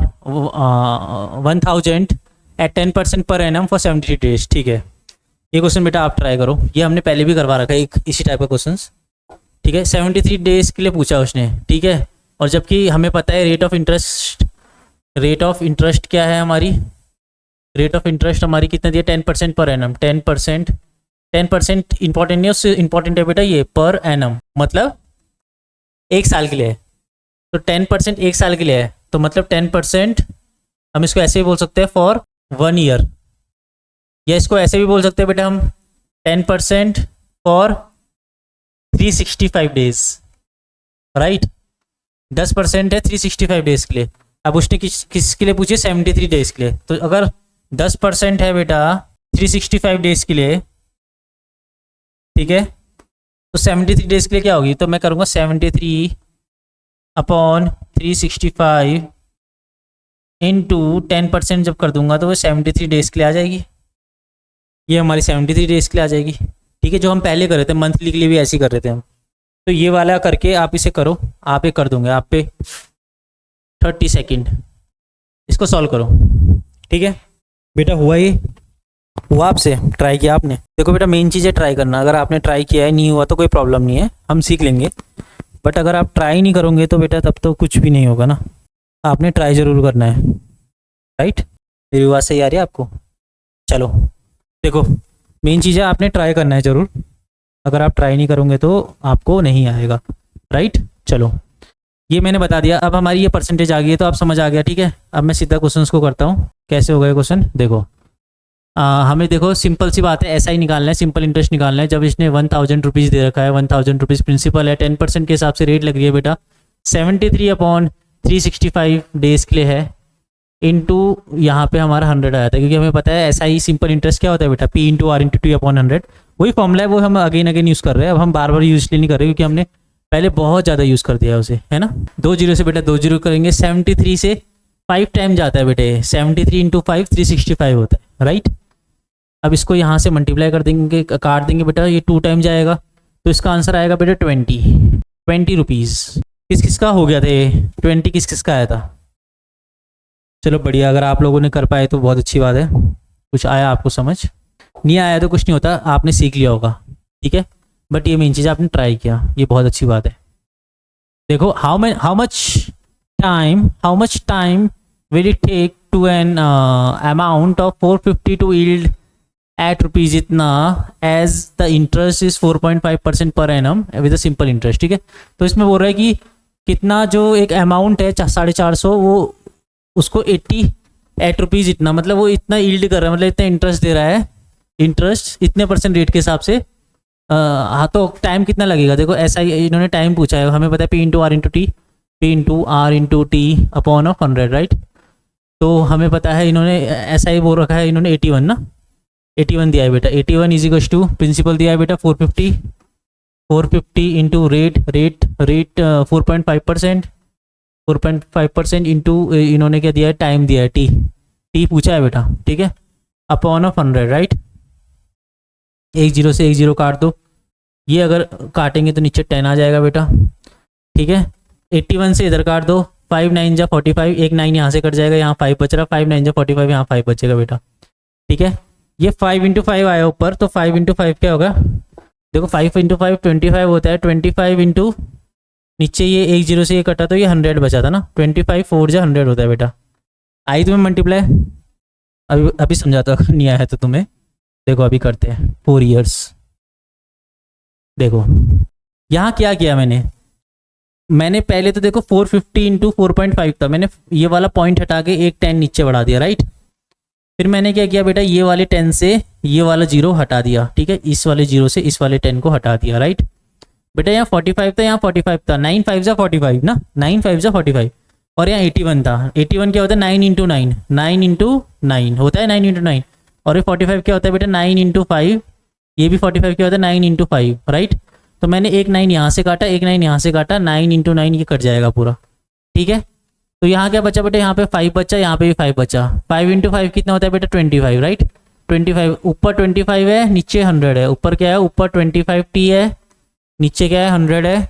1,000 at 10% per annum for 73 days, ठीक है। ये क्वेश्चन बेटा आप ट्राई करो, ये हमने पहले भी करवा रखा है एक इसी टाइप का क्वेश्चन, ठीक है। 73 डेज के लिए पूछा उसने, ठीक है। और जबकि हमें पता है रेट ऑफ इंटरेस्ट क्या है हमारी, रेट ऑफ इंटरेस्ट हमारी कितना दिया, 10% पर एनम। 10% इंपॉर्टेंट नहीं है, उससे इंपॉर्टेंट है बेटा ये पर एनम, मतलब एक साल के लिए है। तो 10% एक साल के लिए है, तो मतलब 10% हम इसको ऐसे भी बोल सकते हैं फॉर 1 ईयर, या इसको ऐसे भी बोल सकते हैं बेटा हम 10% फॉर 365 डेज, राइट। 10% है 365 डेज के लिए। अब उसने किसके लिए पूछे, 73 डेज के लिए। तो अगर 10% है बेटा 365 डेज के लिए, ठीक है, तो 73 डेज के लिए क्या होगी, तो मैं करूँगा 73/365 इंटू 10% जब कर दूंगा तो वो 73 डेज के लिए आ जाएगी। ये हमारी 73 डेज के लिए आ जाएगी, ठीक है। जो हम पहले कर रहे थे मंथली के लिए भी ऐसे ही कर रहे थे हम। तो ये वाला करके आप इसे करो, आप ये कर दूंगे आप पे 30 सेकेंड, इसको सॉल्व करो, ठीक है बेटा। हुआ ये, हुआ आपसे, ट्राई किया आपने। देखो बेटा मेन चीज़ है ट्राई करना, अगर आपने ट्राई किया है नहीं हुआ तो कोई प्रॉब्लम नहीं है, हम सीख लेंगे। बट अगर आप ट्राई नहीं करोगे तो बेटा तब तो कुछ भी नहीं होगा ना, आपने ट्राई ज़रूर करना है, राइट। मेरी बात सही आ रही है आपको। चलो देखो मेन चीज़ है आपने ट्राई करना है ज़रूर, अगर आप ट्राई नहीं करोगे तो आपको नहीं आएगा, राइट। चलो ये मैंने बता दिया। अब हमारी ये परसेंटेज आ गई है तो आप समझ आ गया, ठीक है। अब मैं सीधा क्वेश्चन को करता हूँ, कैसे हो गए क्वेश्चन देखो। हमें देखो सिंपल सी बात है, ऐसा ही निकालना है, सिंपल इंटरेस्ट निकालना है। जब इसने 1,000 रुपीज़ दे रखा है, 1,000 रुपीज़ प्रिंसिपल है, 10% के हिसाब से रेट लग रही है बेटा 73/365 डेज के लिए है, इंटू यहाँ पे हमारा 100 आया था, क्योंकि हमें पता है ऐसा ही सिंपल इंटरेस्ट क्या होता है बेटा, P इंटू R इंटू 2/100। वही फॉर्मूला है, वो हम अगेन अगेन यूज़ कर रहे हैं। अब हम बार बार यूज इसलिए नहीं कर रहे क्योंकि हमने पहले बहुत ज़्यादा यूज़ कर दिया उसे, है ना। 2 जीरो से बेटा 2 जीरो करेंगे, 73 से 5 टाइम जाता है बेटे, 73 इंटू 5 365 होता है, राइट। अब इसको यहाँ से मल्टीप्लाई कर देंगे, काट देंगे बेटा, ये 2 टाइम जाएगा, तो इसका आंसर आएगा बेटा 20 रुपीज़। किस किस का हो गया था ये 20, किस किस का आया था? चलो बढ़िया, अगर आप लोगों ने कर पाए तो बहुत अच्छी बात है, कुछ आया आपको समझ। नहीं आया तो कुछ नहीं होता, आपने सीख लिया होगा, ठीक है। बट ये मेन चीज़ आपने ट्राई किया, ये बहुत अच्छी बात है। देखो how much time will it take to an amount of 450 to yield at rupees इतना as the interest is 4.5% per annum with a simple interest, ठीक है। तो इसमें बोल रहा है कि कितना जो एक अमाउंट है 450, वो उसको 8 रुपीज़ इतना, मतलब वो इतना यील्ड कर रहा है, मतलब इतना इंटरेस्ट दे रहा है, इंटरेस्ट इतने % रेट के हिसाब से। हाँ, तो टाइम कितना लगेगा? देखो ऐसा ही इन्होंने टाइम पूछा है, हमें पता है P into R into T upon of 100, right. तो हमें पता है इन्होंने ऐसा ही बोल रखा है, इन्होंने 81 ना, 81 दिया है बेटा। 81 इज इक्वल टू प्रिंसिपल दिया है बेटा 450 इंटू रेट 4.5% इंटू इन्होंने क्या दिया है, टाइम दिया है, टी पूछा है बेटा, ठीक है, अपॉन ऑफ 100, राइट। 1 जीरो से 1 जीरो काट दो, ये अगर काटेंगे तो नीचे 10 आ जाएगा बेटा, ठीक है। 81 से इधर काट दो, 5 9 जा 45, एक 9 यहाँ से कट जाएगा, यहाँ 5 बच रहा, 5 9 जा 45, यहाँ 5 बचेगा बेटा, ठीक है। ये 5 इंटू 5 आया ऊपर, तो 5 इंटू 5 क्या होगा? देखो 5 इंटू 5 25 होता है, 25 इंटू नीचे ये 1 जीरो से ये कटा तो ये 100 बचा था ना, 25 4 जा 100 होता है बेटा। आई तुम्हें मल्टीप्लाई? अभी समझाता हूँ, नहीं आया तो तुम्हें। देखो अभी करते हैं 4 इयर्स। देखो यहाँ क्या किया मैंने पहले तो देखो 450 इंटू 4.5 था, मैंने ये वाला पॉइंट हटा के एक 10 नीचे बढ़ा दिया, राइट। फिर मैंने क्या किया बेटा, ये वाले 10 से ये वाला 0 हटा दिया, ठीक है, इस वाले 0 से इस वाले 10 को हटा दिया, राइट। बेटा यहाँ 45 था, यहाँ 45 था, 9 5 जा 45 ना, 9 5 जा 45, और यहाँ 81 था। 81 क्या होता है? 9 इंटू 9, 9 इंटू 9 होता है, 9 इंटू 9। और ये 45 क्या होता है बेटा? 9 इंटू 5, ये भी 45 क्या होता है? 9 इंटू 5, राइट। तो मैंने एक 9 यहाँ से काटा, एक 9 यहाँ से काटा, 9 इंटू 9 ये कट जाएगा पूरा, ठीक है। तो यहाँ क्या बचा बेटा? यहाँ पे 5 बचा, यहाँ पे भी 5 बचा। 5 इंटू 5 कितना होता है बेटा? 25, राइट। 25 ऊपर 25 है, नीचे 100 है। ऊपर क्या है? ऊपर 25 टी है, नीचे क्या है? 100 है,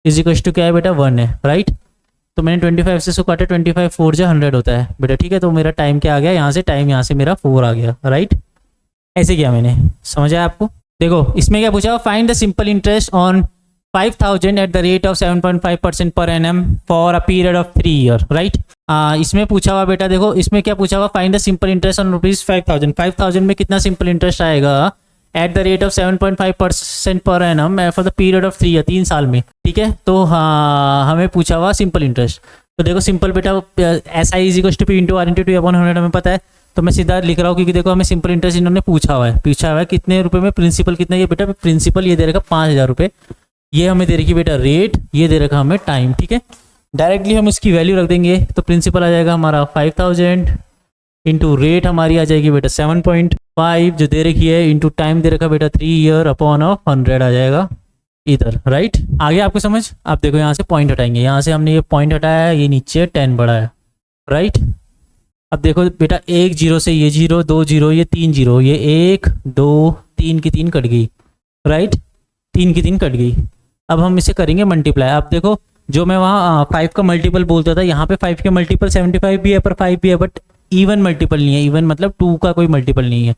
इज इक्वल टू क्या है बेटा? 1 है, राइट। तो मैंने 25 से इसको काटा, 25 4 जा 100 होता है बेटा, ठीक है। तो मेरा टाइम क्या आ गया? यहाँ से टाइम, यहाँ से मेरा 4 आ गया, राइट। ऐसे किया मैंने, समझ आया आपको? देखो इसमें क्या पूछा? Find the simple interest on 5000 eight the rate of 7.5% per annum for a period of 3 year, right. इसमें पूछा हुआ बेटा, देखो इसमें क्या पूछा हुआ? Find the simple interest on ₹5000। 5000 में कितना सिंपल इंटरेस्ट आएगा eight the rate of 7.5% per annum for the period of 3 year, 3 साल में, ठीक है। तो हाँ, हमें पूछा हुआ सिंपल इंटरेस्ट। तो देखो सिंपल बेटा S I is equal to P into R into 2/100 हमें पता है, तो मैं सीधा लिख रहा हूँ, क्योंकि देखो हमें सिंपल इंटरेस्ट इन्होंने पूछा हुआ है कितने रुपए में, प्रिंसिपल कितना। ये बेटा प्रिंसिपल ये दे रखा 5000 रुपये, ये हमें दे रखी बेटा रेट, ये दे रखा हमें टाइम, ठीक है। डायरेक्टली हम इसकी वैल्यू रख देंगे, तो प्रिंसिपल आ जाएगा हमारा 5000 इंटू रेट हमारी आ जाएगी बेटा 7.5 जो दे रखी है, इंटू टाइम दे रखा बेटा 3 ईयर अपॉन ऑफ 100 आ जाएगा इधर, राइट। आगे आपको समझ? आप देखो यहाँ से पॉइंट हटाएंगे, यहाँ से हमने ये पॉइंट हटाया है, ये नीचे 10 बढ़ा है, राइट। अब देखो बेटा 1 जीरो से ये 0, 2 जीरो, ये 3 जीरो, ये 1 2 3 की 3 कट गई, राइट। 3 की 3 कट गई। अब हम इसे करेंगे मल्टीप्लाई। अब देखो जो मैं वहाँ 5 का मल्टीपल बोलता था, यहाँ पे 5 के मल्टीपल 75 भी है, पर 5 भी है, बट इवन मल्टीपल नहीं है। इवन मतलब 2 का कोई मल्टीपल नहीं है,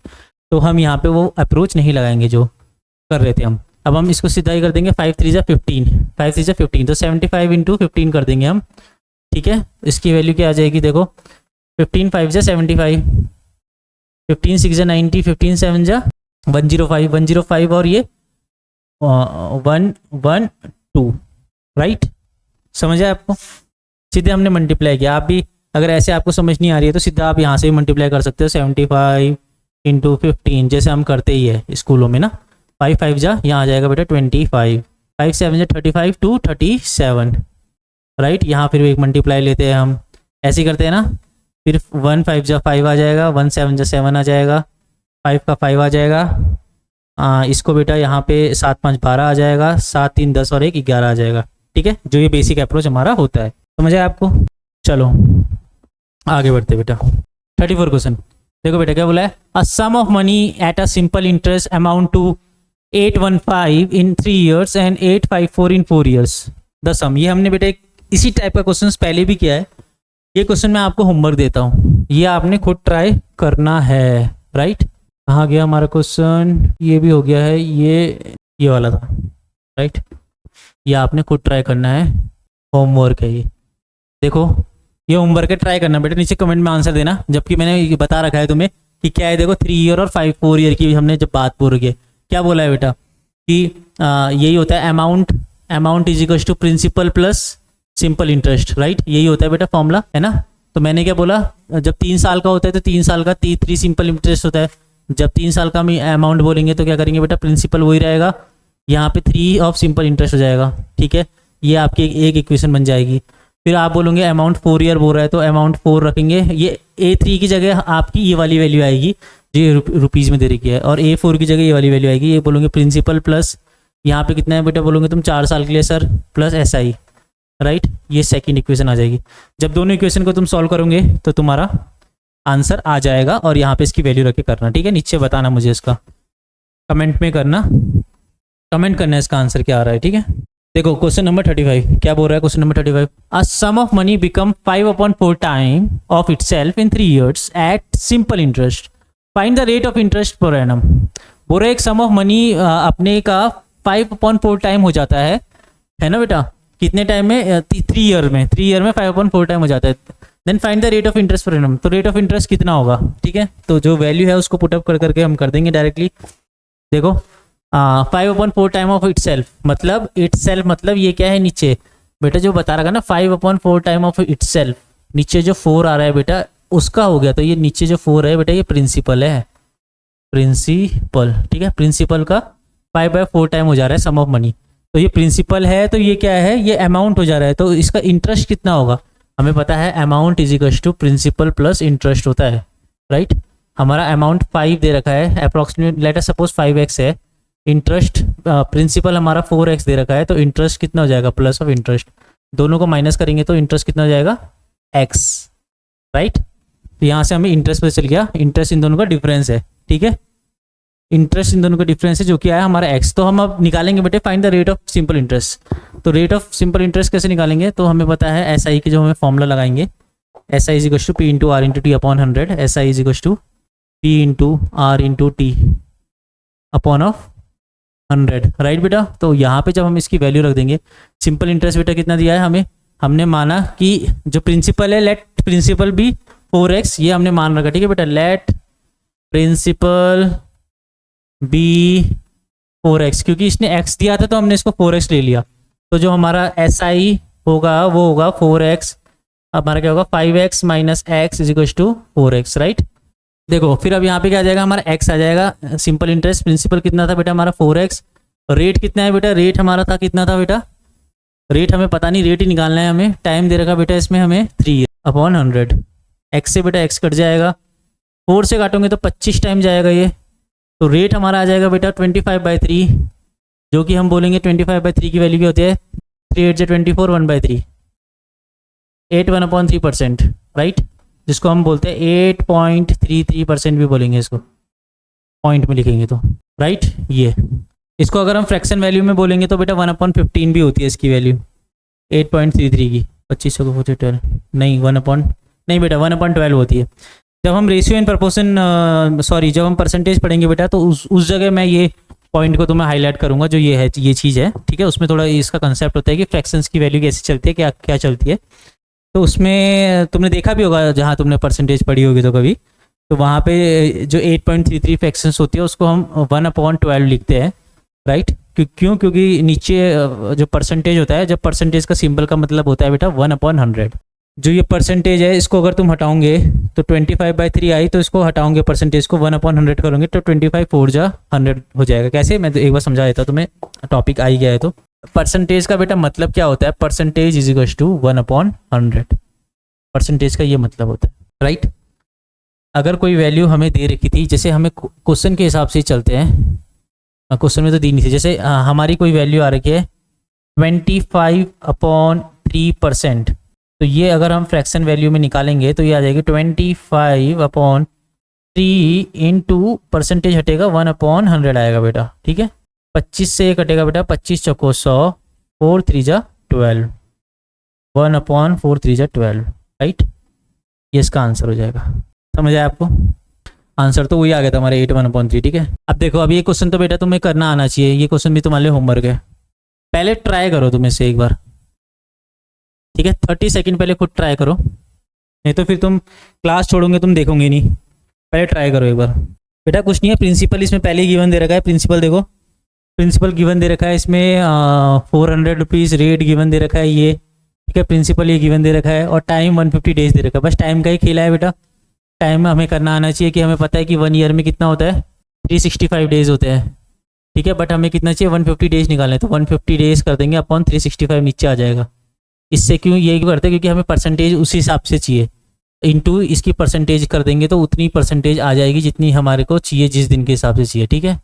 तो हम यहाँ पे वो अप्रोच नहीं लगाएंगे जो कर रहे थे हम। अब हम इसको सीधा ही कर देंगे, 5 3 जा 15, 5 3 जा 15, तो 75 इंटू 15 कर देंगे हम, ठीक है। इसकी वैल्यू क्या आ जाएगी? देखो 15 5 जा 75, 15 6 जा 90, 15 7 जा 105, 105 और ये 112, राइट। समझ आया आपको? सीधे हमने मल्टीप्लाई किया। आप भी अगर ऐसे आपको समझ नहीं आ रही है तो सीधा आप यहाँ से भी मल्टीप्लाई कर सकते हो, 75 इंटू 15 जैसे हम करते ही है स्कूलों में ना। 5 5 जा यहाँ आ जाएगा बेटा 25, 5 7 जा 35 टू 37, राइट। यहाँ फिर एक मल्टीप्लाई लेते हैं हम, ऐसे ही करते हैं ना। फिर 1 5 जा 5 आ जाएगा, 1 7 जा 7 आ जाएगा, 5 का 5 आ जाएगा, इसको बेटा यहाँ पे 7 5 12 आ जाएगा, 7 3 10 और 1 11 आ जाएगा। ठीक है, जो ये बेसिक अप्रोच हमारा होता है। समझ आया आपको? चलो आगे बढ़ते बेटा। 34 क्वेश्चन देखो बेटा क्या बोला है, a sum of money at a simple interest amount to 815 in 3 years and 854 in 4 years the sum. ये हमने बेटा इसी टाइप का क्वेश्चन पहले भी किया है। ये क्वेश्चन मैं आपको होमवर्क देता हूँ, ये आपने खुद ट्राई करना है। राइट, कहाँ गया हमारा क्वेश्चन? ये भी हो गया है, ये वाला था। राइट, ये आपने खुद ट्राई करना है, होमवर्क है ये। देखो ये होमवर्क है, ट्राई करना बेटा, नीचे कमेंट में आंसर देना। जबकि मैंने ये बता रखा है तुम्हें कि क्या है। देखो 3 year और 4 year की हमने जब बात पूरी की, क्या बोला है बेटा कि यही होता है amount is equal to principal plus simple interest. Right, यही होता है बेटा फॉर्मूला, है ना। तो मैंने क्या बोला, जब 3 साल का होता है तो 3 साल का 3 सिंपल इंटरेस्ट होता है। जब 3 साल का हम अमाउंट बोलेंगे तो क्या करेंगे बेटा, प्रिंसिपल वही रहेगा, यहाँ पे 3 ऑफ सिंपल इंटरेस्ट हो जाएगा। ठीक है, ये आपकी एक इक्वेशन बन जाएगी। फिर आप बोलोगे अमाउंट 4 year बोल रहा है तो अमाउंट 4 रखेंगे, ये A3 की जगह आपकी ये वाली वैल्यू आएगी जो ये रुपीज़ में दे रखी है, और A4 की जगह ये वाली वैल्यू आएगी। ये बोलोगे प्रिंसिपल प्लस यहाँ पे कितना है बेटा, बोलोगे तुम 4 साल के लिए सर, प्लस SI। राइट, ये सेकंड इक्वेशन आ जाएगी। जब दोनों इक्वेशन को तुम सॉल्व करोगे तो तुम्हारा आंसर आ जाएगा, और यहाँ पे इसकी वैल्यू रख के करना। ठीक है, नीचे बताना मुझे, इसका कमेंट में करना, कमेंट करना इसका आंसर क्या आ रहा है। ठीक है, देखो क्वेश्चन नंबर 35 क्या बोल रहा है। Question number 35, a sum of money become 5/4 time of itself in 3 years at simple interest, find the rate of interest per annum. बोल रहा है एक सम ऑफ मनी अपने का 5/4 टाइम हो जाता है ना बेटा, कितने टाइम में? 3 year में 5/4 टाइम हो जाता है। Then find the rate of interest per annum, तो रेट ऑफ इंटरेस्ट कितना होगा। ठीक है, तो जो वैल्यू है उसको पुटअप कर करके हम कर देंगे डायरेक्टली। देखो 5/4 टाइम ऑफ इटसेल्फ मतलब ये क्या है, नीचे बेटा जो बता रहा है ना 5/4 टाइम ऑफ इटसेल्फ, नीचे जो 4 आ रहा है बेटा उसका हो गया। तो ये नीचे जो 4 है बेटा ये प्रिंसिपल है, प्रिंसिपल। ठीक है, प्रिंसिपल का 5/4 टाइम हो जा रहा है सम ऑफ मनी, तो ये प्रिंसिपल है। तो ये क्या है, ये अमाउंट हो जा रहा है। तो इसका इंटरेस्ट कितना होगा, हमें पता है amount is equal to principal plus interest होता है। राइट, हमारा अमाउंट 5 दे रखा है approximate, late us suppose 5x है, इंटरेस्ट प्रिंसिपल हमारा 4x दे रखा है, तो इंटरेस्ट कितना हो जाएगा, प्लस ऑफ इंटरेस्ट। दोनों को माइनस करेंगे तो इंटरेस्ट कितना हो जाएगा, x। राइट, तो यहाँ से हमें इंटरेस्ट पता चल गया, इंटरेस्ट इन दोनों का डिफरेंस है। ठीक है, इंटरेस्ट इन दोनों का डिफरेंस है जो कि आया हमारा x। तो हम अब निकालेंगे बेटे find the rate of simple interest. तो रेट ऑफ सिंपल इंटरेस्ट कैसे निकालेंगे, तो हमें पता है SI की जो हमें फॉर्मूला लगाएंगे, SI is equal to P into R into T upon 100, SI is equal to P into R into T upon of 100। Right बेटा, तो यहाँ पे जब हम इसकी वैल्यू रख देंगे, सिंपल इंटरेस्ट बेटा कितना दिया है हमने माना कि जो प्रिंसिपल है, लेट प्रिंसिपल बी 4x, ये हमने मान रखा। ठीक है बेटा, लेट प्रिंसिपल बी 4x, क्योंकि इसने x दिया था तो हमने इसको 4x ले लिया। तो जो हमारा SI होगा वो होगा 4x, हमारा क्या होगा 5x minus x is equal to 4x। Right, देखो फिर अब यहाँ पे क्या आ जाएगा, हमारा x आ जाएगा। सिंपल इंटरेस्ट प्रिंसिपल कितना था बेटा हमारा 4x, रेट कितना है बेटा, रेट हमारा था कितना था बेटा, रेट हमें पता नहीं, रेट ही निकालना है हमें। टाइम दे रखा बेटा इसमें हमें 3 अपॉन 100, x से बेटा x कट जाएगा, 4 से काटोगे तो 25 टाइम जाएगा ये। तो रेट हमारा आ जाएगा बेटा 25/3, जो कि हम बोलेंगे 25/3 की वैल्यू क्या होती है, 3 8 24 1/3, 8 1/3%। राइट, जिसको हम बोलते हैं 8.33% भी बोलेंगे इसको, पॉइंट में लिखेंगे तो। राइट, ये इसको अगर हम फ्रैक्शन वैल्यू में बोलेंगे तो बेटा 1/15 भी होती है इसकी वैल्यू, 8.33 की 25 को 12 नहीं 1 नहीं बेटा 1/12 होती है। जब हम रेशियो इन प्रपोर्शन जब हम परसेंटेज पढ़ेंगे बेटा तो उस जगह मैं ये पॉइंट को तुम्हें हाईलाइट करूंगा, जो ये चीज़ है। ठीक है, उसमें थोड़ा इसका कंसेप्ट होता है कि फ्रैक्शंस की वैल्यू कैसे चलती है, क्या चलती है। तो उसमें तुमने देखा भी होगा जहाँ तुमने परसेंटेज पढ़ी होगी तो कभी, तो वहाँ पे जो 8.33 फ्रैक्शंस होती है उसको हम 1/12 लिखते हैं। राइट, क्यों, क्योंकि नीचे जो परसेंटेज होता है, जब परसेंटेज का सिंबल का मतलब होता है बेटा 1/100। जो ये परसेंटेज है इसको अगर तुम हटाओगे तो 25/3 आई, तो इसको हटाओगे परसेंटेज को 1/100 करोगे तो 25 4 जा 100 हो जाएगा। कैसे, मैं तो एक बार समझा देता तुम्हें, टॉपिक आ ही गया है। तो परसेंटेज का बेटा मतलब क्या होता है, percentage is equal to 1/100, percentage का ये मतलब होता है। राइट, अगर कोई वैल्यू हमें दे रखी थी, जैसे हमें क्वेश्चन के हिसाब से चलते हैं, क्वेश्चन में तो दी नहीं थी। जैसे हमारी कोई वैल्यू आ रखी है 25/3%, तो ये अगर हम फ्रैक्शन वैल्यू में निकालेंगे तो ये आ जाएगी 25/3 इंटू परसेंटेज हटेगा 1/100 आएगा बेटा, ठीक है। 25 से ये कटेगा बेटा, 25 चौको 100, 4 3 जा 12, 1/4 3 जा 12, राइट। ये इसका आंसर हो जाएगा। समझ आया आपको? आंसर तो वही आ गया था हमारे 8 1/3, ठीक है। अब देखो, अब ये क्वेश्चन तो बेटा तुम्हें करना आना चाहिए, ये क्वेश्चन भी तुम्हारे लिए होमवर्क है। पहले ट्राई करो तुम इससे एक बार, ठीक है। 30 सेकंड पहले खुद ट्राई करो, नहीं तो फिर तुम क्लास छोड़ोगे, तुम देखोगे नहीं। पहले ट्राई करो एक बार। बेटा कुछ नहीं है, प्रिंसिपल इसमें पहले गिवन दे रखा है। प्रिंसिपल देखो, प्रिंसिपल गिवन दे रखा है इसमें, 400 रुपीज़ रेट गिवन दे रखा है ये, ठीक है। प्रिंसिपल ये गिवन दे रखा है और टाइम 150 डेज दे रखा है। बस टाइम का ही खेला है बेटा। टाइम हमें करना आना चाहिए कि हमें पता है कि 1 ईयर में कितना होता है, 365 डेज होते हैं, ठीक है। बट हमें कितना चाहिए, 150 डेज निकालना है, तो 150 डेज कर देंगे अपॉन 365 नीचे आ जाएगा। इससे क्यों ये क्यों करते हैं, क्योंकि हमें परसेंटेज उसी हिसाब से चाहिए, इनटू इसकी परसेंटेज कर देंगे तो उतनी परसेंटेज आ जाएगी जितनी हमारे को चाहिए, जिस दिन के हिसाब से चाहिए, ठीक है,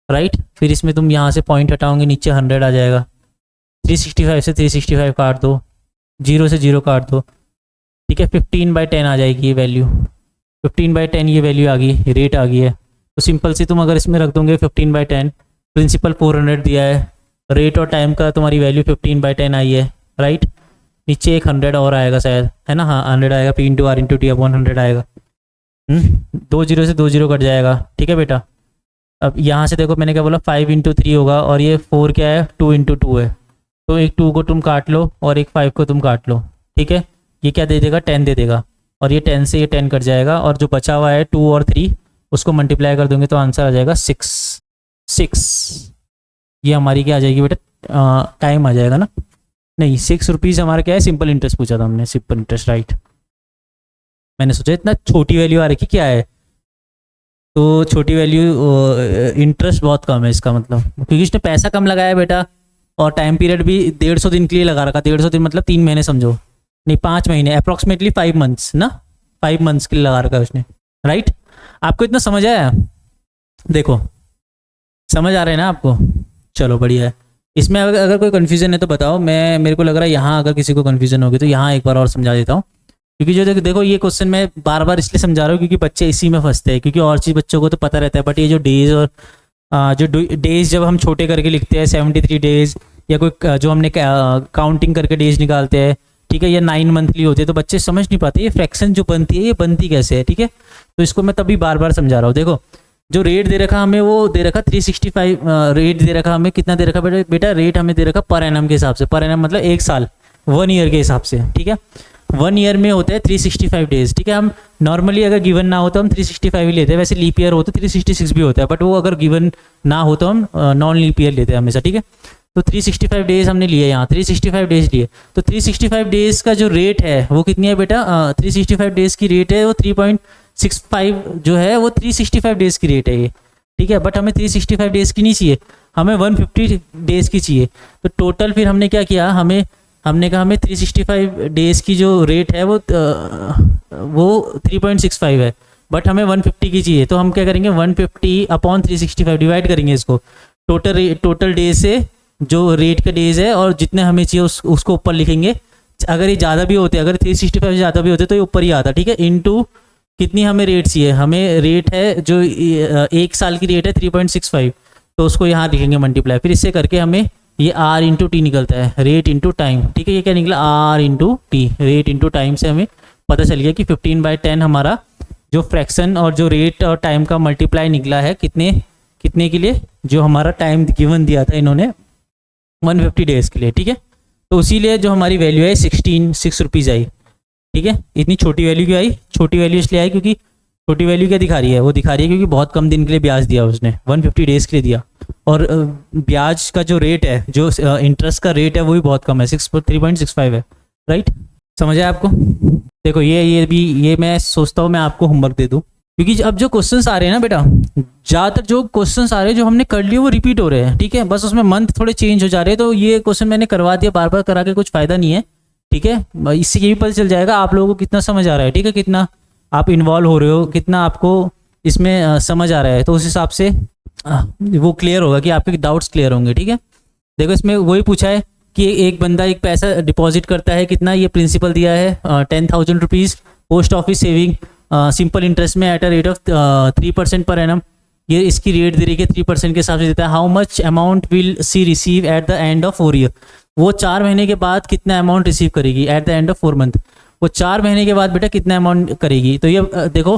राइट। फिर इसमें तुम यहाँ से पॉइंट हटाओगे, नीचे 100 आ जाएगा। 365 से 365 काट दो, 0 से 0 काट दो, ठीक है। 15/10 आ जाएगी ये वैल्यू, 15/10 ये वैल्यू आ गई, रेट आ गई है। तो सिंपल सी तुम अगर इसमें रख दोगे 15/10, प्रिंसिपल 400 दिया है, रेट और टाइम का तुम्हारी वैल्यू 15/10 आई है, राइट। नीचे एक 100 और आएगा शायद, है ना, हाँ 100 आएगा, P into R into T upon 100 आएगा। 2 0 से 2 0 कट जाएगा, ठीक है बेटा। अब यहाँ से देखो मैंने क्या बोला, 5 इंटू 3 होगा और ये 4 क्या है, 2 इंटू 2 है, तो एक 2 को तुम काट लो और एक 5 को तुम काट लो, ठीक है। ये क्या दे देगा, 10 दे देगा, और ये 10 से ये 10 कट जाएगा, और जो बचा हुआ है 2 और 3 उसको मल्टीप्लाई कर दोगे तो आंसर आ जाएगा 6। ये हमारी क्या आ जाएगी बेटा, टाइम आ जाएगा ना, नहीं 6 रुपीज़ हमारा क्या है, सिंपल इंटरेस्ट पूछा था हमने, सिंपल इंटरेस्ट, राइट। मैंने सोचा इतना छोटी वैल्यू आ रही क्या है, तो छोटी वैल्यू, इंटरेस्ट बहुत कम है इसका मतलब, क्योंकि इसने पैसा कम लगाया बेटा, और टाइम पीरियड भी 150 दिन के लिए लगा रखा। 150 दिन मतलब 3 महीने समझो, नहीं 5 महीने, अप्रॉक्सीमेटली 5 मंथ्स ना, 5 मंथ्स के लिए लगा रखा है उसने, राइट। आपको इतना समझ आया? देखो समझ आ रहा है ना आपको? चलो बढ़िया है। इसमें अगर कोई कन्फ्यूज़न है तो बताओ, मेरे को लग रहा है यहाँ अगर किसी को कन्फ्यूज़न होगी तो यहाँ एक बार और समझा देता हूँ, क्योंकि जो देखो ये क्वेश्चन मैं बार बार इसलिए समझा रहा हूँ क्योंकि बच्चे इसी में फंसते हैं, क्योंकि और चीज़ बच्चों को तो पता रहता है, बट ये जो डेज और जो डेज जब हम छोटे करके लिखते हैं 73 डेज, या कोई जो हमने काउंटिंग करके डेज निकालते हैं, ठीक है, या 9 मंथली होते हैं, तो बच्चे समझ नहीं पाते ये फ्रैक्शन जो बनती है ये बनती कैसे है, ठीक है। तो इसको मैं तभी बार बार समझा रहा हूँ। देखो जो रेट दे रखा हमें, वो दे रखा 365, रेट दे रखा हमें, कितना दे रखा बेटा, रेट हमें दे रखा पर एनम के हिसाब से, पर एनम मतलब 1 साल, 1 ईयर के हिसाब से, ठीक है। 1 ईयर में होता है 365 डेज, ठीक है। हम नॉर्मली अगर गिवन ना हो तो हम 365 ही लेते हैं, वैसे लीप ईयर हो तो 366 भी होता है, बट वो अगर गिवन ना हो तो हम नॉन लीप ईयर लेते हैं हमेशा, ठीक है। तो 365 डेज हमने लिए, यहाँ 365 डेज लिए, तो 365 डेज का जो रेट है वो कितनी है बेटा, 365 डेज की रेट है वो 3.65 जो है वो 365 डेज की रेट है ये, ठीक है। बट हमें 365 डेज की नहीं चाहिए, हमें 150 डेज की चाहिए। तो टोटल फिर हमने क्या किया, हमने कहा हमें 365 डेज की जो रेट है वो 3.65 है, बट हमें 150 की चाहिए, तो हम क्या करेंगे 150 अपॉन 365 डिवाइड करेंगे इसको, टोटल डेज से जो रेट का डेज है और जितने हमें चाहिए उसको ऊपर लिखेंगे। अगर ये ज़्यादा भी होते, अगर 365 से ज़्यादा भी होते तो ये ऊपर ही आता, ठीक है। इनटू कितनी हमें रेट चाहिए, हमें रेट है जो 1 साल की रेट है 3.65, तो उसको यहाँ लिखेंगे मल्टीप्लाई, फिर इससे करके हमें ये R इंटू टी निकलता है, रेट इंटू टाइम, ठीक है। ये क्या निकला, R into T, rate into time से हमें पता चल गया कि 15/10 हमारा जो फ्रैक्शन और जो रेट और टाइम का मल्टीप्लाई निकला है कितने के लिए, जो हमारा टाइम गिवन दिया था इन्होंने 150 डेज के लिए, ठीक है। तो उसीलिए जो हमारी वैल्यू है 6 रुपीज़ आई, ठीक है। इतनी छोटी वैल्यू क्यों आई, छोटी वैल्यू इसलिए आई क्योंकि छोटी वैल्यू क्या दिखा रही है, वो दिखा रही है क्योंकि बहुत कम दिन के लिए ब्याज दिया उसने, 150 डेज के लिए दिया, और ब्याज का जो रेट है, जो इंटरेस्ट का रेट है वो भी बहुत कम है, 3.65 है, राइट। समझ आया आपको? देखो ये मैं सोचता हूँ मैं आपको होमवर्क दे दूँ, क्योंकि अब जो क्वेश्चंस आ रहे हैं ना बेटा, ज़्यादातर जो क्वेश्चंस आ रहे हैं जो हमने कर लिए वो रिपीट हो रहे हैं, ठीक है। बस उसमें मंथ थोड़े चेंज हो जा रहे हैं, तो ये क्वेश्चन मैंने करवा दिया, बार बार करा के कुछ फ़ायदा नहीं है, ठीक है। इससे ये भी पता चल जाएगा आप लोगों को कितना समझ आ रहा है, ठीक है, कितना आप इन्वॉल्व हो रहे हो, कितना आपको इसमें समझ आ रहा है, तो उस हिसाब से वो क्लियर होगा कि आपके डाउट्स क्लियर होंगे, ठीक है। देखो इसमें वही पूछा है कि एक बंदा एक पैसा डिपॉजिट करता है, कितना, ये प्रिंसिपल दिया है 10,000 rupees post office saving simple interest में at a rate of 3% per annum. ये इसकी रेट दे रही है 3% के हिसाब से देता है। How much amount will see receive at the end of 4 year, वो 4 महीने के बाद कितना अमाउंट रिसीव करेगी eight the end of 4 month, वो 4 महीने के बाद बेटा कितना अमाउंट करेगी। तो ये देखो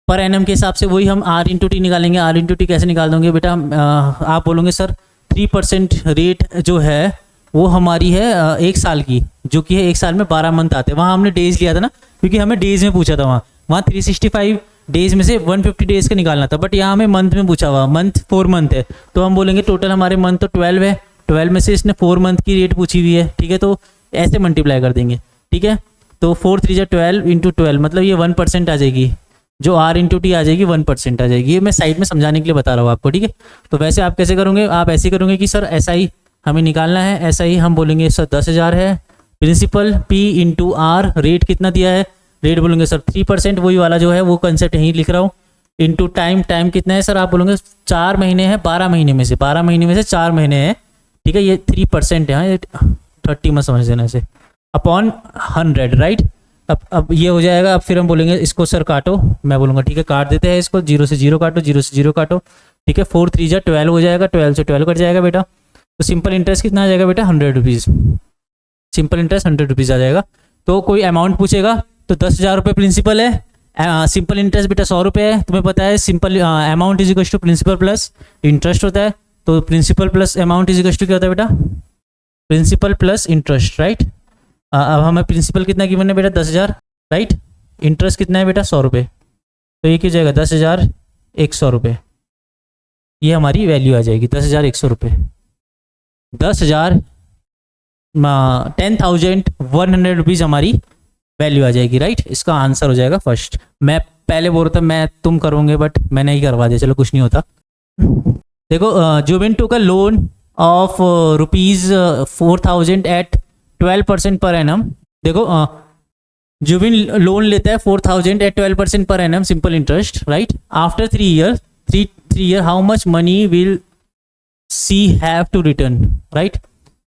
पर एनम के हिसाब से वही हम आर इंटू टी निकालेंगे। आर इंटू टी कैसे निकाल दोगे बेटा, आप बोलोगे सर 3% रेट जो है वो हमारी है 1 साल की, जो कि है 1 साल में 12 मंथ आते हैं। वहाँ हमने डेज लिया था ना, क्योंकि हमें डेज में पूछा था, वहाँ 365 डेज में से 150 डेज का निकालना था, बट यहाँ हमें मंथ में पूछा हुआ, मंथ 4 मंथ है, तो हम बोलेंगे टोटल हमारे मंथ तो 12 है, 12 में से इसने 4 मंथ की रेट पूछी हुई है, ठीक है, तो ऐसे मल्टीप्लाई कर देंगे, ठीक है। तो 4 3 जा 12 इंटू 12, मतलब ये 1% आ जाएगी, जो आर इंटू टी आ जाएगी 1% आ जाएगी। ये मैं साइड में समझाने के लिए बता रहा हूँ आपको, ठीक है। तो वैसे आप कैसे करोगे, आप ऐसे करोगे कि सर ऐसा ही हमें निकालना है, ऐसा ही हम बोलेंगे सर 10,000 है principal P into R, rate कितना दिया है, रेट बोलेंगे सर 3%, वही वाला जो है वो कंसेप्ट यहीं लिख रहा हूँ, इंटू टाइम, टाइम कितना है सर, आप बोलोगे 4 महीने हैं 12 महीने में से, 12 महीने में से 4 महीने हैं, ठीक है, ये 3% है, हाँ, ये 30 मत समझ देना इसे, अपॉन 100, राइट। अब ये हो जाएगा। अब फिर हम बोलेंगे इसको सर काटो, मैं बोलूँगा ठीक है काट देते हैं इसको, 0 से 0 काटो, 0 से 0 काटो, ठीक है, 4 3 जा 12 हो जाएगा, 12 से 12 कट जाएगा बेटा। तो सिंपल इंटरेस्ट कितना आ जाएगा बेटा, 100 रुपीज़, सिंपल इंटरेस्ट 100 रुपीज़ आ जाएगा। तो कोई अमाउंट पूछेगा तो 10,000 रुपये प्रिंसिपल है, सिंपल इंटरेस्ट बेटा 100 रुपये है, तुम्हें पता है simple amount is equal to principal plus interest होता है, तो principal plus amount is equal to क्या होता है बेटा, प्रिंसिपल प्लस इंटरेस्ट, राइट। अब हमें प्रिंसिपल कितना गिवन है बेटा 10,000, राइट, इंटरेस्ट कितना है बेटा 100 रुपये, तो ये क्या जाएगा 10,100 रुपये, ये हमारी वैल्यू आ जाएगी 10,100 रुपये, 10,100 रुपीज़ हमारी वैल्यू आ जाएगी, राइट। इसका आंसर हो जाएगा फर्स्ट। मैं पहले बोल रहा था मैं तुम करोगे, बट मैंने ही करवा दिया, चलो कुछ नहीं होता। देखो Zubin took a loan of ₹4,000 at 12% per annum. देखो जुबिन लोन लेता है 4,000 at 12% per annum simple interest, right. After 3 year how much money will she have to return, right.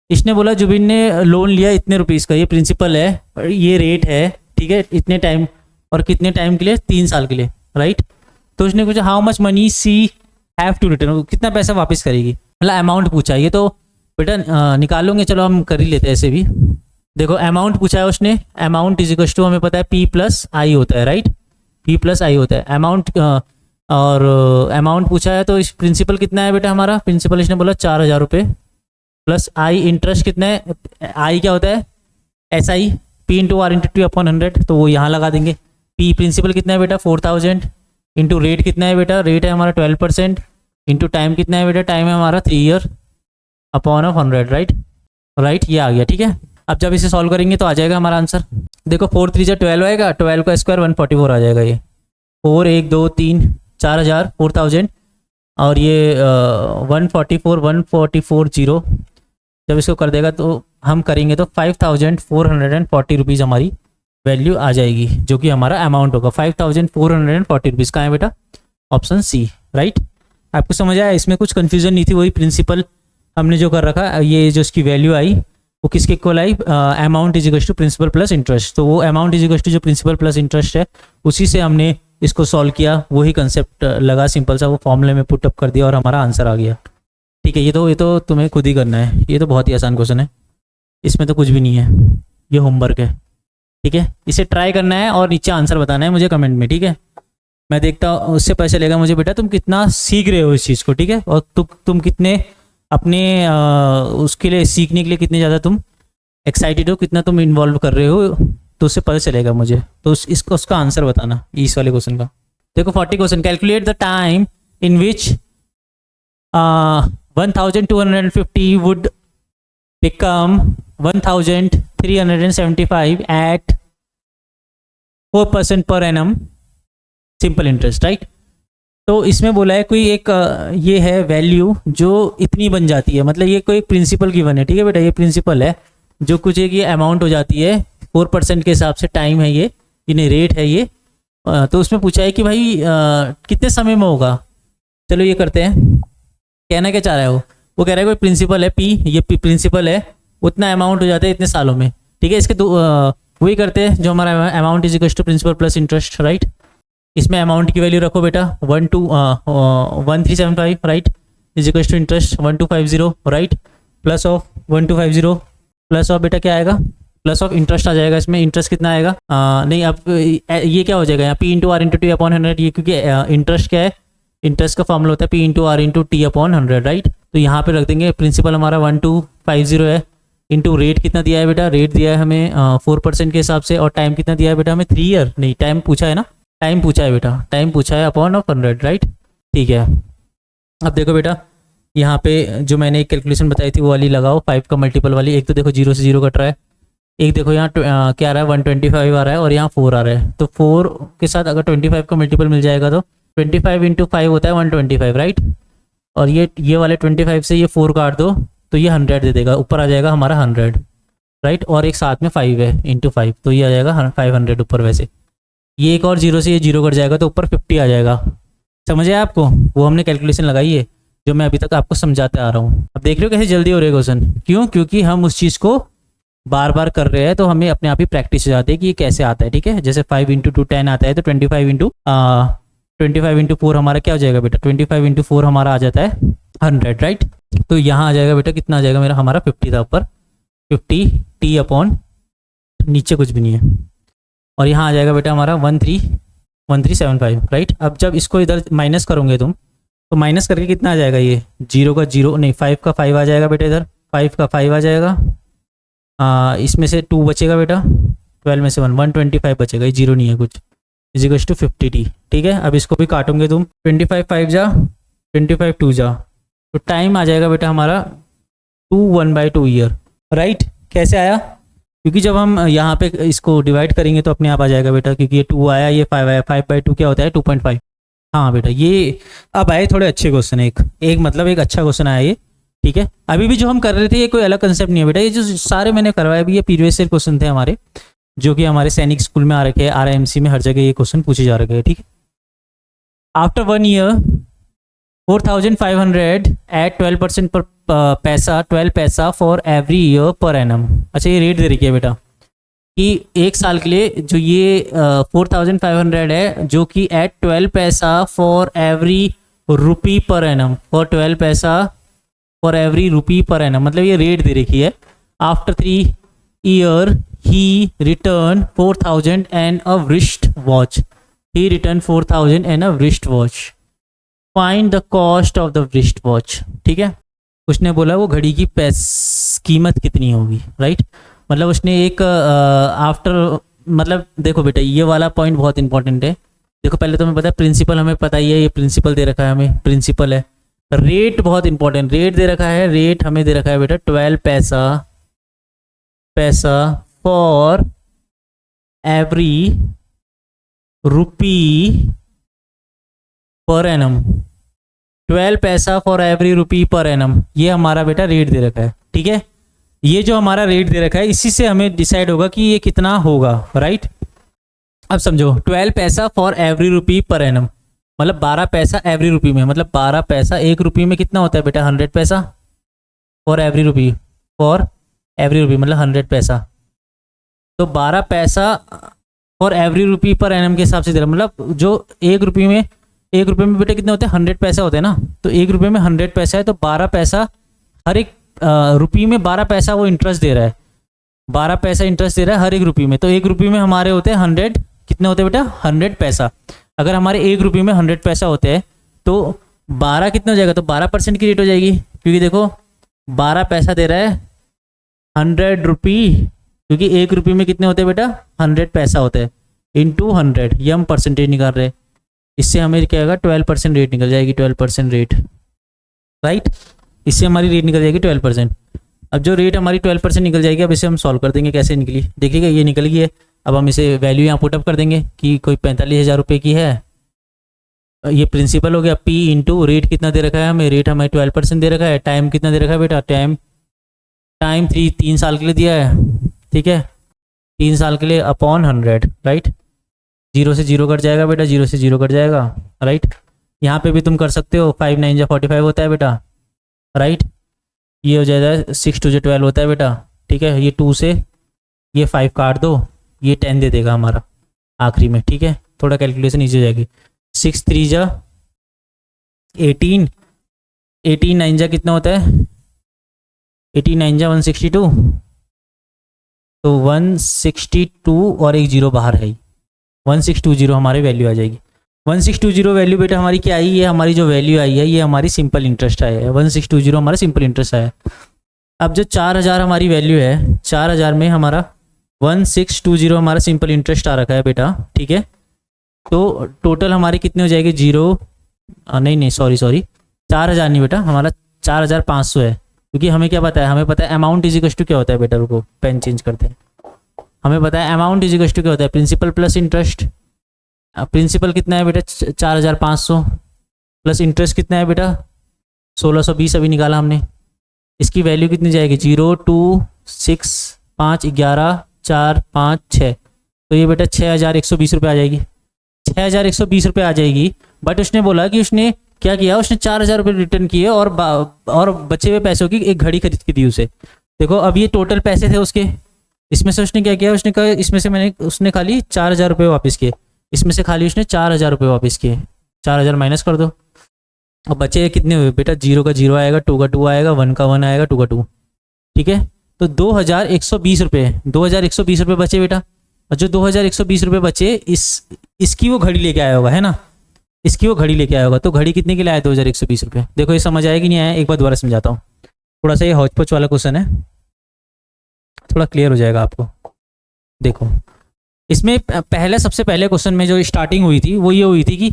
इसने बोला जुबिन ने लोन लिया इतने रुपीज़ का, ये प्रिंसिपल है और ये रेट है, ठीक है, इतने टाइम, और कितने टाइम के लिए, 3 साल के लिए, राइट। तो उसने पूछा how much money she have to return, कितना पैसा वापस करेगी, मतलब अमाउंट पूछा। ये तो बेटा निकालोगे, चलो हम कर ही लेते हैं ऐसे भी। देखो अमाउंट पूछा है उसने, अमाउंट इज इक्वल टू हमें पता है P प्लस आई होता है, राइट, P प्लस आई होता है अमाउंट, और अमाउंट पूछा है तो इस प्रिंसिपल कितना है बेटा हमारा, प्रिंसिपल इसने बोला 4,000 रुपये, प्लस आई इंटरेस्ट कितना है, आई क्या होता है SI, P into R into T upon 100, तो वो यहाँ लगा देंगे। P प्रिंसिपल कितना है बेटा 4,000, इंटू रेट कितना है बेटा, रेट है हमारा 12%, इंटू टाइम कितना है बेटा, टाइम है हमारा 3 ईयर, अपॉन ऑफ 100, राइट, ये आ गया, ठीक है। अब जब इसे सॉल्व करेंगे तो आ जाएगा हमारा आंसर। देखो 4 3 जा 12 आएगा, 12 का स्क्वायर 144 आ जाएगा, ये 4 1 2 3 4,000 4,000, और ये 144 0, जब इसको कर देगा तो हम करेंगे तो 5,440 रुपीज़ हमारी वैल्यू आ जाएगी, जो कि हमारा अमाउंट होगा 5,440 रुपीज़। कहाँ है बेटा, ऑप्शन सी, राइट। आपको समझ आया, इसमें कुछ कन्फ्यूजन नहीं थी, वही प्रिंसिपल हमने जो कर रखा, ये जो इसकी वैल्यू आई वो किसके इक्वल आई, amount is equal to principal plus interest, तो वो अमाउंट इज इक्वल टू जो प्रिंसिपल प्लस इंटरेस्ट है उसी से हमने इसको सॉल्व किया, वही कंसेप्ट लगा, सिंपल सा वो फॉर्मूले में पुट अप कर दिया और हमारा आंसर आ गया, ठीक है। ये तो तुम्हें खुद ही करना है, ये तो बहुत ही आसान क्वेश्चन है, इसमें तो कुछ भी नहीं है, ये होमवर्क है, ठीक है। इसे ट्राई करना है और नीचे आंसर बताना है मुझे कमेंट में, ठीक है। मैं देखता हूँ, उससे पता चलेगा मुझे बेटा तुम कितना सीख रहे हो इस चीज़ को, ठीक है, और तुम कितने अपने उसके लिए सीखने के लिए कितने ज़्यादा तुम एक्साइटेड हो, कितना तुम इन्वॉल्व कर रहे हो, तो उससे पता चलेगा मुझे। तो इसको उसका आंसर बताना इस वाले क्वेश्चन का। देखो 40 question, calculate the time in which 1,250 would become 1,375 at 4% per annum simple interest, right. तो इसमें बोला है कोई एक ये है वैल्यू जो इतनी बन जाती है, मतलब ये कोई प्रिंसिपल गिवन है, ठीक है बेटा, ये प्रिंसिपल है जो कुछ एक ये अमाउंट हो जाती है 4% के हिसाब से, टाइम है ये, रेट है ये। तो उसमें पूछा है कि भाई कितने समय में होगा, चलो ये करते हैं, कहना क्या चाह रहा है वो कह रहा है कोई प्रिंसिपल है पी, ये प्रिंसिपल है, उतना अमाउंट हो जाता है इतने सालों में, ठीक है। इसके वही करते हैं जो हमारा amount is equal to principal plus interest, right. इसमें अमाउंट की वैल्यू रखो बेटा 1375, right, is equal to interest 1250, right, plus of 1250 plus of बेटा क्या आएगा, प्लस ऑफ इंटरेस्ट आ जाएगा। इसमें इंटरेस्ट कितना आएगा, नहीं अब ये क्या हो जाएगा यहाँ, P into R into T upon 100, ये क्योंकि इंटरेस्ट क्या है, इंटरेस्ट का फॉर्मूला होता है P into R into T upon 100, right. तो यहाँ पे रख देंगे प्रिंसिपल हमारा 1250 है, इंटू रेट कितना दिया है बेटा, रेट दिया है हमें 4% के हिसाब से, और टाइम कितना दिया है बेटा हमें 3 ईयर, नहीं टाइम पूछा है ना, टाइम पूछा है बेटा, टाइम पूछा है अपॉन ऑफ 100, राइट, ठीक है। अब देखो बेटा यहाँ पे जो मैंने एक कैलकुलेशन बताई थी वो वाली लगाओ, 5 का मल्टीपल वाली। एक तो देखो 0 से 0 कट रहा है, एक देखो यहाँ क्या आ रहा है 125 आ रहा है, और यहाँ 4 आ रहा है, तो 4 के साथ अगर 25 का मल्टीपल मिल जाएगा तो 25 इंटू 5 होता है 125, राइट। और ये वाले 25 से ये 4 काट दो तो ये 100 दे देगा, ऊपर आ जाएगा हमारा 100, राइट। और एक साथ में 5 है इंटू 5, तो ये आ जाएगा 500 ऊपर। वैसे ये एक और 0 से ये 0 कट जाएगा तो ऊपर 50 आ जाएगा, समझ आया आपको, वो हमने कैलकुलेशन लगाई है जो मैं अभी तक आपको समझाते आ रहा हूँ। अब देख रहे हो कैसे जल्दी हो रहे क्वेश्चन, क्यों, क्योंकि हम उस चीज़ को बार बार कर रहे हैं, तो हमें अपने आप ही प्रैक्टिस हो जाती है कि ये कैसे आता है, ठीक है। जैसे 5 इंटू 2 10 आता है, तो 25 इंटू 4 हमारा क्या हो जाएगा बेटा, 25 इंटू 4 हमारा आ जाता है 100, राइट। तो यहाँ आ जाएगा बेटा कितना आ जाएगा मेरा, हमारा 50 था ऊपर, 50 टी अपॉन नीचे कुछ भी नहीं है, और यहाँ आ जाएगा बेटा हमारा 1375, राइट। अब जब इसको इधर माइनस करोगे तुम, तो माइनस करके कितना आ जाएगा, ये 0 का 0 नहीं 5 का 5 आ जाएगा बेटा, इधर 5 का 5 आ जाएगा, इसमें से 2 बचेगा बेटा, 12 में से 125 बचेगा, ये 0 नहीं है कुछ, इज इक्वल टू 50t, ठीक है। अब इसको भी काटोगे तुम, 25 5 जा 25 2 जा, तो टाइम आ जाएगा बेटा हमारा 1/2 ईयर, राइट। कैसे आया, क्योंकि जब हम यहाँ पे इसको डिवाइड करेंगे तो अपने आप आ जाएगा बेटा, क्योंकि ये 2 आया ये 5 आया, 5/2 क्या होता है 2.5। हाँ बेटा ये अब आए थोड़े अच्छे क्वेश्चन, एक मतलब एक अच्छा क्वेश्चन आया ये, ठीक है। अभी भी जो हम कर रहे थे ये कोई अलग कंसेप्ट नहीं है बेटा, ये जो सारे मैंने करवाया अभी ये प्रीवियस ईयर क्वेश्चन थे हमारे, जो कि हमारे सैनिक स्कूल में आ रखे हैं, RIMC में हर जगह ये क्वेश्चन पूछे जा रखे हैं, ठीक है। आफ्टर 1 ईयर 4500 एट 12% पर पैसा 12 पैसा for every year per annum. अच्छा ये रेट दे रखी है बेटा कि एक साल के लिए जो ये 4500 है, जो कि एट 12 पैसा for every rupee per annum, for 12 पैसा for every rupee per annum, मतलब ये रेट दे रखी है। After 3 year he return 4000 and a wrist watch, he return 4000 and a wrist watch, find the cost of the wrist watch, ठीक है। उसने बोला वो घड़ी की कीमत कितनी होगी, राइट। मतलब उसने एक आफ्टर मतलब देखो बेटा ये वाला पॉइंट बहुत इंपॉर्टेंट है। देखो पहले तो हमें पता है प्रिंसिपल, हमें पता ही है ये प्रिंसिपल दे रखा है, हमें प्रिंसिपल है। रेट बहुत इंपॉर्टेंट, रेट दे रखा है, रेट हमें दे रखा है बेटा 12 पैसा for every rupee per annum, 12 पैसा for every rupee per annum, ये हमारा बेटा रेट दे रखा है, ठीक है। ये जो हमारा रेट दे रखा है इसी से हमें डिसाइड होगा कि ये कितना होगा, राइट। अब समझो 12 पैसा for every rupee per annum, मतलब 12 पैसा एवरी रुपी में, मतलब 12 पैसा एक रुपी में कितना होता है बेटा 100 पैसा, for every rupee, for every rupee मतलब 100 पैसा, तो 12 पैसा for every rupee per annum के हिसाब से दे रहा, मतलब जो एक रुपये में बेटा कितने होते हैं 100 पैसा होते हैं ना, तो एक रुपये में 100 पैसा है, तो 12 पैसा हर एक रुपये में 12 पैसा वो इंटरेस्ट दे रहा है, 12 पैसा इंटरेस्ट दे रहा है हर एक रुपये में, तो एक रुपये में हमारे होते हैं 100, कितने होते हैं बेटा 100 पैसा। अगर हमारे एक रुपये में 100 पैसा होते हैं तो 12 कितना हो जाएगा, तो 12% की रेट हो जाएगी, क्योंकि देखो 12 पैसा दे रहा है 100 रुपी, क्योंकि एक रुपये में कितने होते हैं बेटा 100 पैसा होते हैं, इंटू 100, ये हम परसेंटेज निकाल रहे हैं, इससे हमें क्या होगा 12% रेट निकल जाएगी, 12% रेट, राइट। इससे हमारी रेट निकल जाएगी 12%। अब जो रेट हमारी 12% निकल जाएगी, अब इसे हम सॉल्व कर देंगे, कैसे निकली देखिएगा, ये निकल गई है। अब हम इसे वैल्यू यहाँ पुटअप कर देंगे कि कोई 45,000 रुपये की है, ये प्रिंसिपल हो गया, P इंटू रेट कितना दे रखा है हमें, रेट हमें 12% दे रखा है, टाइम कितना दे रखा है बेटा, टाइम 3 साल के लिए दिया है, ठीक है, 3 साल के लिए अपॉन 100, राइट। 0 से 0 कट जाएगा बेटा, 0 से 0 कट जाएगा, राइट। यहाँ पे भी तुम कर सकते हो, 5 9 जा 45 होता है बेटा, राइट। ये हो जाएगा 6 2 जा 12 होता है बेटा, ठीक है। ये 2 से ये 5 काट दो, ये 10 दे देगा हमारा आखिरी में, ठीक है। थोड़ा कैलकुलेशन ईजी हो जाएगी। 6 3 जा 18, 18 9 जा कितना होता है, 18 9 जा 162, तो 162 और एक जीरो बाहर है, 1620 हमारी वैल्यू आ जाएगी। 1620 वैल्यू बेटा हमारी क्या आई है, हमारी जो वैल्यू आई है ये हमारी सिंपल इंटरेस्ट आया है, 1620 हमारा सिंपल इंटरेस्ट आया है। अब जो 4000 हमारी वैल्यू है, 4000 में हमारा 1620 हमारा सिंपल इंटरेस्ट आ रखा है बेटा, ठीक है। तो टोटल हमारे कितने हो जाएंगे, जीरो नहीं सॉरी 4000 नहीं बेटा, हमारा 4500 है, क्योंकि हमें क्या पता है, हमें पता है अमाउंट इज इक्वल टू क्या होता है बेटा, रुको पेन चेंज करते हैं। हमें पता है अमाउंट इज इक्वल टू क्या होता है, प्रिंसिपल प्लस इंटरेस्ट। प्रिंसिपल कितना है बेटा 4500, प्लस इंटरेस्ट कितना है बेटा 1620 अभी निकाला हमने। इसकी वैल्यू कितनी जाएगी, 0 2 6 5 11 4 5 6, तो ये बेटा 6120 रुपये आ जाएगी, 6120 रुपये आ जाएगी। बट उसने बोला कि उसने क्या किया, उसने 4000 रुपये रिटर्न किए और बचे हुए पैसों की एक घड़ी खरीद के दी उसे। देखो अब ये टोटल पैसे थे उसके, इसमें से उसने क्या किया, उसने कहा इसमें से उसने खाली 4000 रुपये वापस किए, इसमें से खाली उसने 4000 रुपये वापस किए, 4000 माइनस कर दो, और बचे कितने हुए बेटा, 0 का 0 आएगा, 2 का 2 आएगा, 1 का 1 आएगा, 2 का 2, ठीक है। तो 2120 रुपये, 2120 रुपये बचे बेटा। और जो 2120 रुपये बचे इसकी वो घड़ी लेके आया होगा, है ना, इसकी वो घड़ी लेके आया होगा। तो घड़ी कितने के लिए आया 2120 रुपये, देखो ये समझ आया कि नहीं आया, एक बार दोबारा समझाता हूँ। थोड़ा सा ये हौच पौच वाला क्वेश्चन है, थोड़ा क्लियर हो जाएगा आपको। देखो इसमें सबसे पहले क्वेश्चन में जो स्टार्टिंग हुई थी वो ये हुई थी कि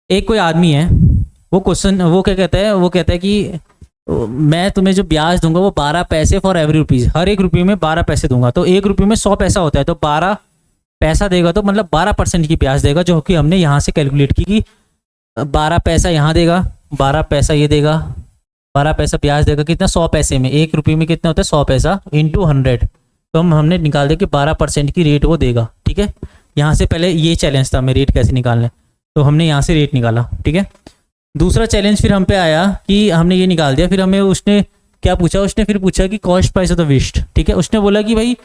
एक कोई आदमी है, वो क्वेश्चन वो क्या कहता है, वो कहता है कि मैं तुम्हें जो ब्याज दूंगा वो 12 पैसे फॉर एवरी रुपीज़, हर एक रुपये में 12 पैसे दूंगा। तो एक रुपये में 100 पैसा होता है, तो 12 पैसा देगा तो मतलब 12% की ब्याज देगा, जो कि हमने यहाँ से कैलकुलेट की कि 12 पैसा यहाँ देगा, 12 पैसा ये देगा, 12 पैसा ब्याज देगा, कितना 100 पैसे में, एक रुपये में कितना होता है 100 पैसा इंटू 100, तो हमने निकाल दिया कि 12% की रेट वो देगा, ठीक है। यहाँ से पहले ये चैलेंज था हमें रेट कैसे निकालना है, तो हमने यहाँ से रेट निकाला, ठीक है। दूसरा चैलेंज फिर हम पे आया कि हमने ये निकाल दिया, फिर हमें उसने क्या पूछा, उसने फिर पूछा कि cost price of the vest, ठीक है। उसने बोला कि भाई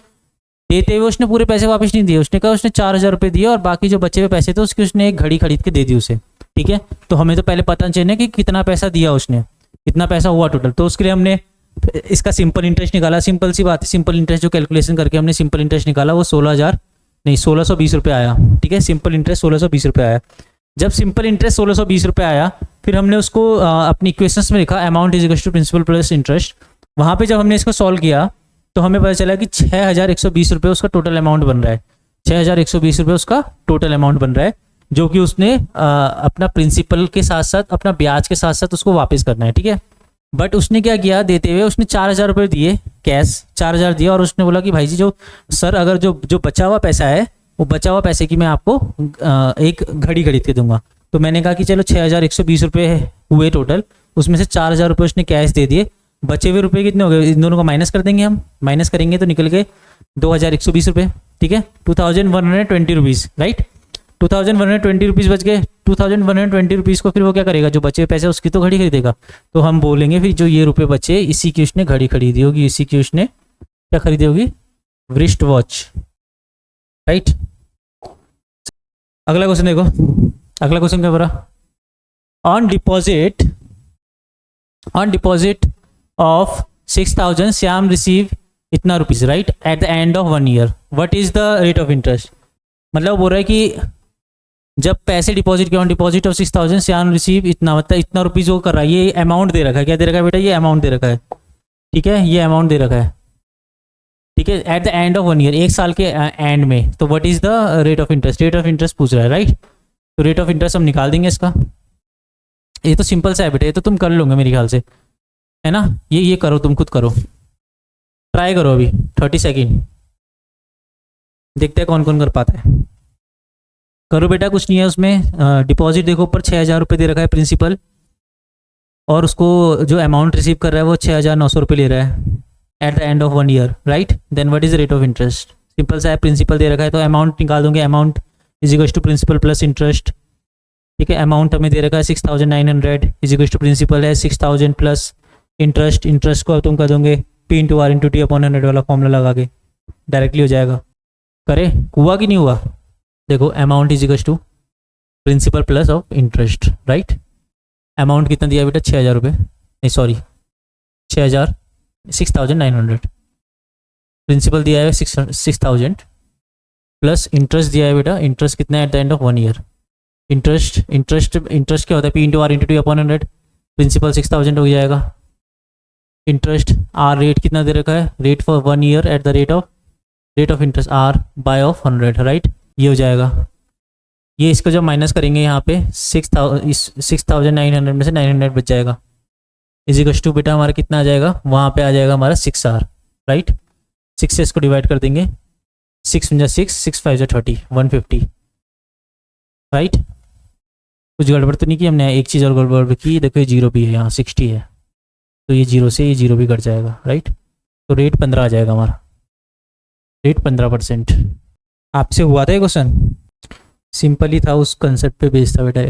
देते हुए उसने पूरे पैसे वापस नहीं दिए, उसने कहा उसने 4000 रुपये दिए और बाकी जो बचे हुए पैसे थे उसकी उसने एक घड़ी खरीद के दे दी उसे, ठीक है। तो हमें तो पहले पता चाहिए कि कितना पैसा दिया उसने, कितना पैसा हुआ टोटल, तो उसके लिए हमने इसका सिंपल इंटरेस्ट निकाला। सिंपल सी बात है, सिंपल इंटरेस्ट जो कैलकुलेशन करके हमने सिंपल इंटरेस्ट निकाला वो 1620 रुपये आया, ठीक है। सिंपल इंटरेस्ट 1620 रुपये आया। जब सिंपल इंटरेस्ट 1620 रुपये आया, फिर हमने उसको अपनी इक्वेशंस में लिखा amount is equal to principal plus interest. वहाँ पे जब हमने इसको सॉल्व किया तो हमें पता चला कि 6120 रुपये उसका टोटल अमाउंट बन रहा है, 6120 रुपये उसका टोटल अमाउंट बन रहा है, जो कि उसने अपना प्रिंसिपल के साथ साथ अपना ब्याज के साथ साथ उसको वापस करना है, ठीक है। बट उसने क्या किया, देते हुए उसने 4000 रुपये दिए कैश, 4000 दिया, और उसने बोला कि भाई जी जो सर अगर जो बचा हुआ पैसा है वो बचा हुआ पैसे की मैं आपको एक घड़ी खरीद के दूंगा। तो मैंने कहा कि चलो 6120 रुपये हुए टोटल, उसमें से 4000 रुपये उसने कैश दे दिए, बचे हुए रुपये कितने हो गए, इन दोनों को माइनस कर देंगे हम, माइनस करेंगे तो निकल गए 2120 रुपये, ठीक है। 2120 रुपीज़, राइट, 2120 रुपीज़ बच गए। 2120 रुपीज़ को फिर वो क्या करेगा, जो बचे पैसे उसकी तो घड़ी खरीदेगा, तो हम बोलेंगे फिर जो ये रुपये बचे इसी की उसने घड़ी खरीदी होगी, इसी की उसने क्या खरीदी होगी, रिस्ट वॉच, राइट। अगला क्वेश्चन देखो, अगला क्वेश्चन क्या बोला, on deposit of 6000 Shyam receive इतना rupees, right, at the end of 1 year, what is the rate of interest. मतलब बोल रहा है कि जब पैसे डिपॉजिट किया on deposit of 6000 Shyam receive इतना, मतलब इतना रुपीज़ वो कर रहा है, ये अमाउंट दे रखा है, क्या दे रखा है बेटा, ये अमाउंट दे रखा है, ठीक है, ये अमाउंट दे रखा है, ठीक है, at the end of 1 year, एक साल के एंड में। तो what is the rate of interest, rate of interest पूछ रहा है, राइट। तो रेट ऑफ इंटरेस्ट हम निकाल देंगे इसका, ये तो सिंपल सा है बेटा, ये तो तुम कर लोगे मेरे ख्याल से, है ना। ये करो, तुम खुद करो, ट्राई करो अभी 30 सेकेंड, देखते हैं कौन कौन कर पाता है। करो बेटा, कुछ नहीं है उसमें। डिपॉजिट देखो ऊपर 6000 रुपये दे रखा है प्रिंसिपल, और उसको जो अमाउंट रिसीव कर रहा है वो 6900 रुपये ले रहा है at the end of 1 year, right. Then what is rate of interest, simple सा है, प्रिंसिपल दे रखा है तो अमाउंट निकाल दोगे, amount is equal to principal plus interest, ठीक है। अमाउंट हमें दे रखा है 6900 इज इक्वल टू प्रिंसिपल है 6000 प्लस इंटरेस्ट। इंटरेस्ट को तुम कर दोगे P into R into T upon 100 वाला फॉर्मूला लगा के डायरेक्टली हो जाएगा। करे हुआ कि नहीं हुआ? देखो amount is equal to principal plus of interest, right. Amount कितना दिया बेटा? 6000 रुपये, नहीं सॉरी 6900। प्रिंसिपल दिया है 6000 प्लस इंटरेस्ट दिया है बेटा। इंटरेस्ट कितना है at the end of 1 year? Interest क्या होता है? P into R into T upon 100। Principal 6000 हो जाएगा। इंटरेस्ट आर रेट कितना दे रखा है? Rate for 1 year at the rate of interest R by of 100, right. ये हो जाएगा। ये इसको जब माइनस करेंगे यहाँ पे 6900 में से 900 बच जाएगा। इज इक्वल टू बेटा हमारा कितना आ जाएगा? वहाँ पे आ जाएगा हमारा 6R, राइट। 6 से इसको डिवाइड कर देंगे, 6 5 30 150, राइट। कुछ गड़बड़ तो नहीं की हमने? एक चीज़ और गड़बड़ की, देखो ये 0 भी है, यहाँ 60 है तो ये 0 से ये 0 भी कट जाएगा, राइट। तो रेट 15 आ जाएगा हमारा, रेट 15%। आपसे हुआ था ये क्वेश्चन? सिंपल ही था, उस कंसेप्ट पे बेस्ड था बेटा।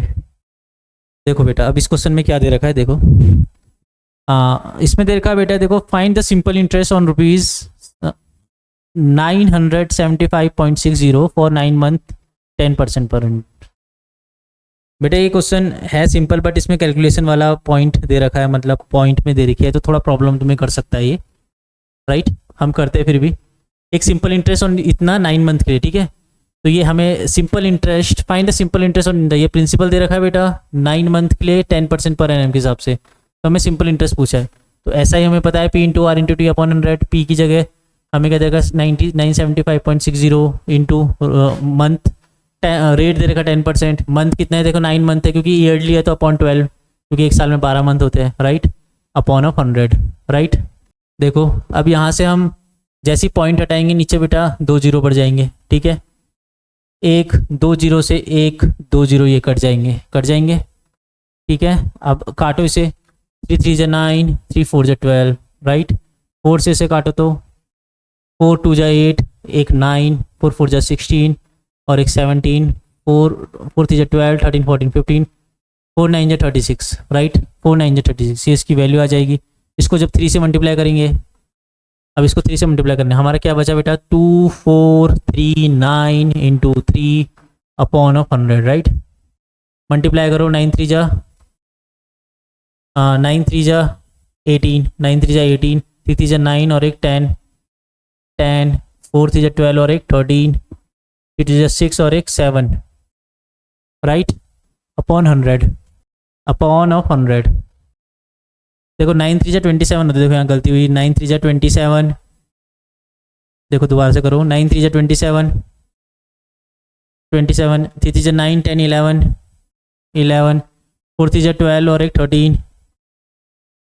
देखो बेटा अब इस क्वेश्चन में क्या दे रखा है, देखो इसमें दे रखा है बेटा, देखो find the simple interest on rupees 975.60 for 9 month 10% per annum. बेटा ये क्वेश्चन है सिंपल, बट इसमें कैलकुलेशन वाला पॉइंट दे रखा है, मतलब पॉइंट में दे रखी है, तो थोड़ा प्रॉब्लम तुम्हें कर सकता है ये, राइट। हम करते हैं फिर भी। एक सिंपल इंटरेस्ट ऑन इतना 9 मंथ के लिए, ठीक है। तो ये हमें simple interest, find the simple interest on, ये प्रिंसिपल दे रखा है बेटा 9 मंथ के लिए 10% पर एनम के हिसाब से, तो हमें सिंपल इंटरेस्ट पूछा है। तो ऐसा ही हमें पता है P into R into T upon 100। P की जगह हमें क्या देगा? 975.60 इंटू मंथ, रेट दे रखा 10%। मंथ कितना है? देखो 9 मंथ है, क्योंकि ईयरली है तो अपॉन 12, क्योंकि एक साल में 12 मंथ होते हैं, राइट। Upon of 100, right. देखो अब यहाँ से हम जैसी पॉइंट हटाएंगे नीचे बेटा 2 0 बढ़ जाएंगे, ठीक है। 1 2 0 से 1 2 0 ये कट जाएंगे, ठीक है। अब काटो इसे, 3 3 जा 9, 3 4 जा 12, राइट। 4 से इसे काटो तो 4 2 जा 8, एक 9, 4 4 जा 16 और एक 17, 4 3 जा 12, 13 14 15, 4 9 जा 36, राइट। 4 9 जा 36, ये इसकी वैल्यू आ जाएगी। इसको जब 3 से मल्टीप्लाई करेंगे, अब इसको 3 से मल्टीप्लाई करना है, हमारा क्या बचा बेटा? 2 4 3 9 into 3 upon of 100, right. Multiply करो, 9 3 जा 18, 9 3 जा 18, 3 3 जा 9 और एक 10, 4 3 जा 12 और एक 13, 3 2 जा 6 और एक 7, राइट। Upon 100, upon of 100। देखो 9 3 जा 27 होता है, देखो यहाँ गलती हुई, 9 3 जा 27, देखो दोबारा से करो, 9 3 जा 27, 3 3 जा 9 10 11, 4 3 जा 12 और एक 13,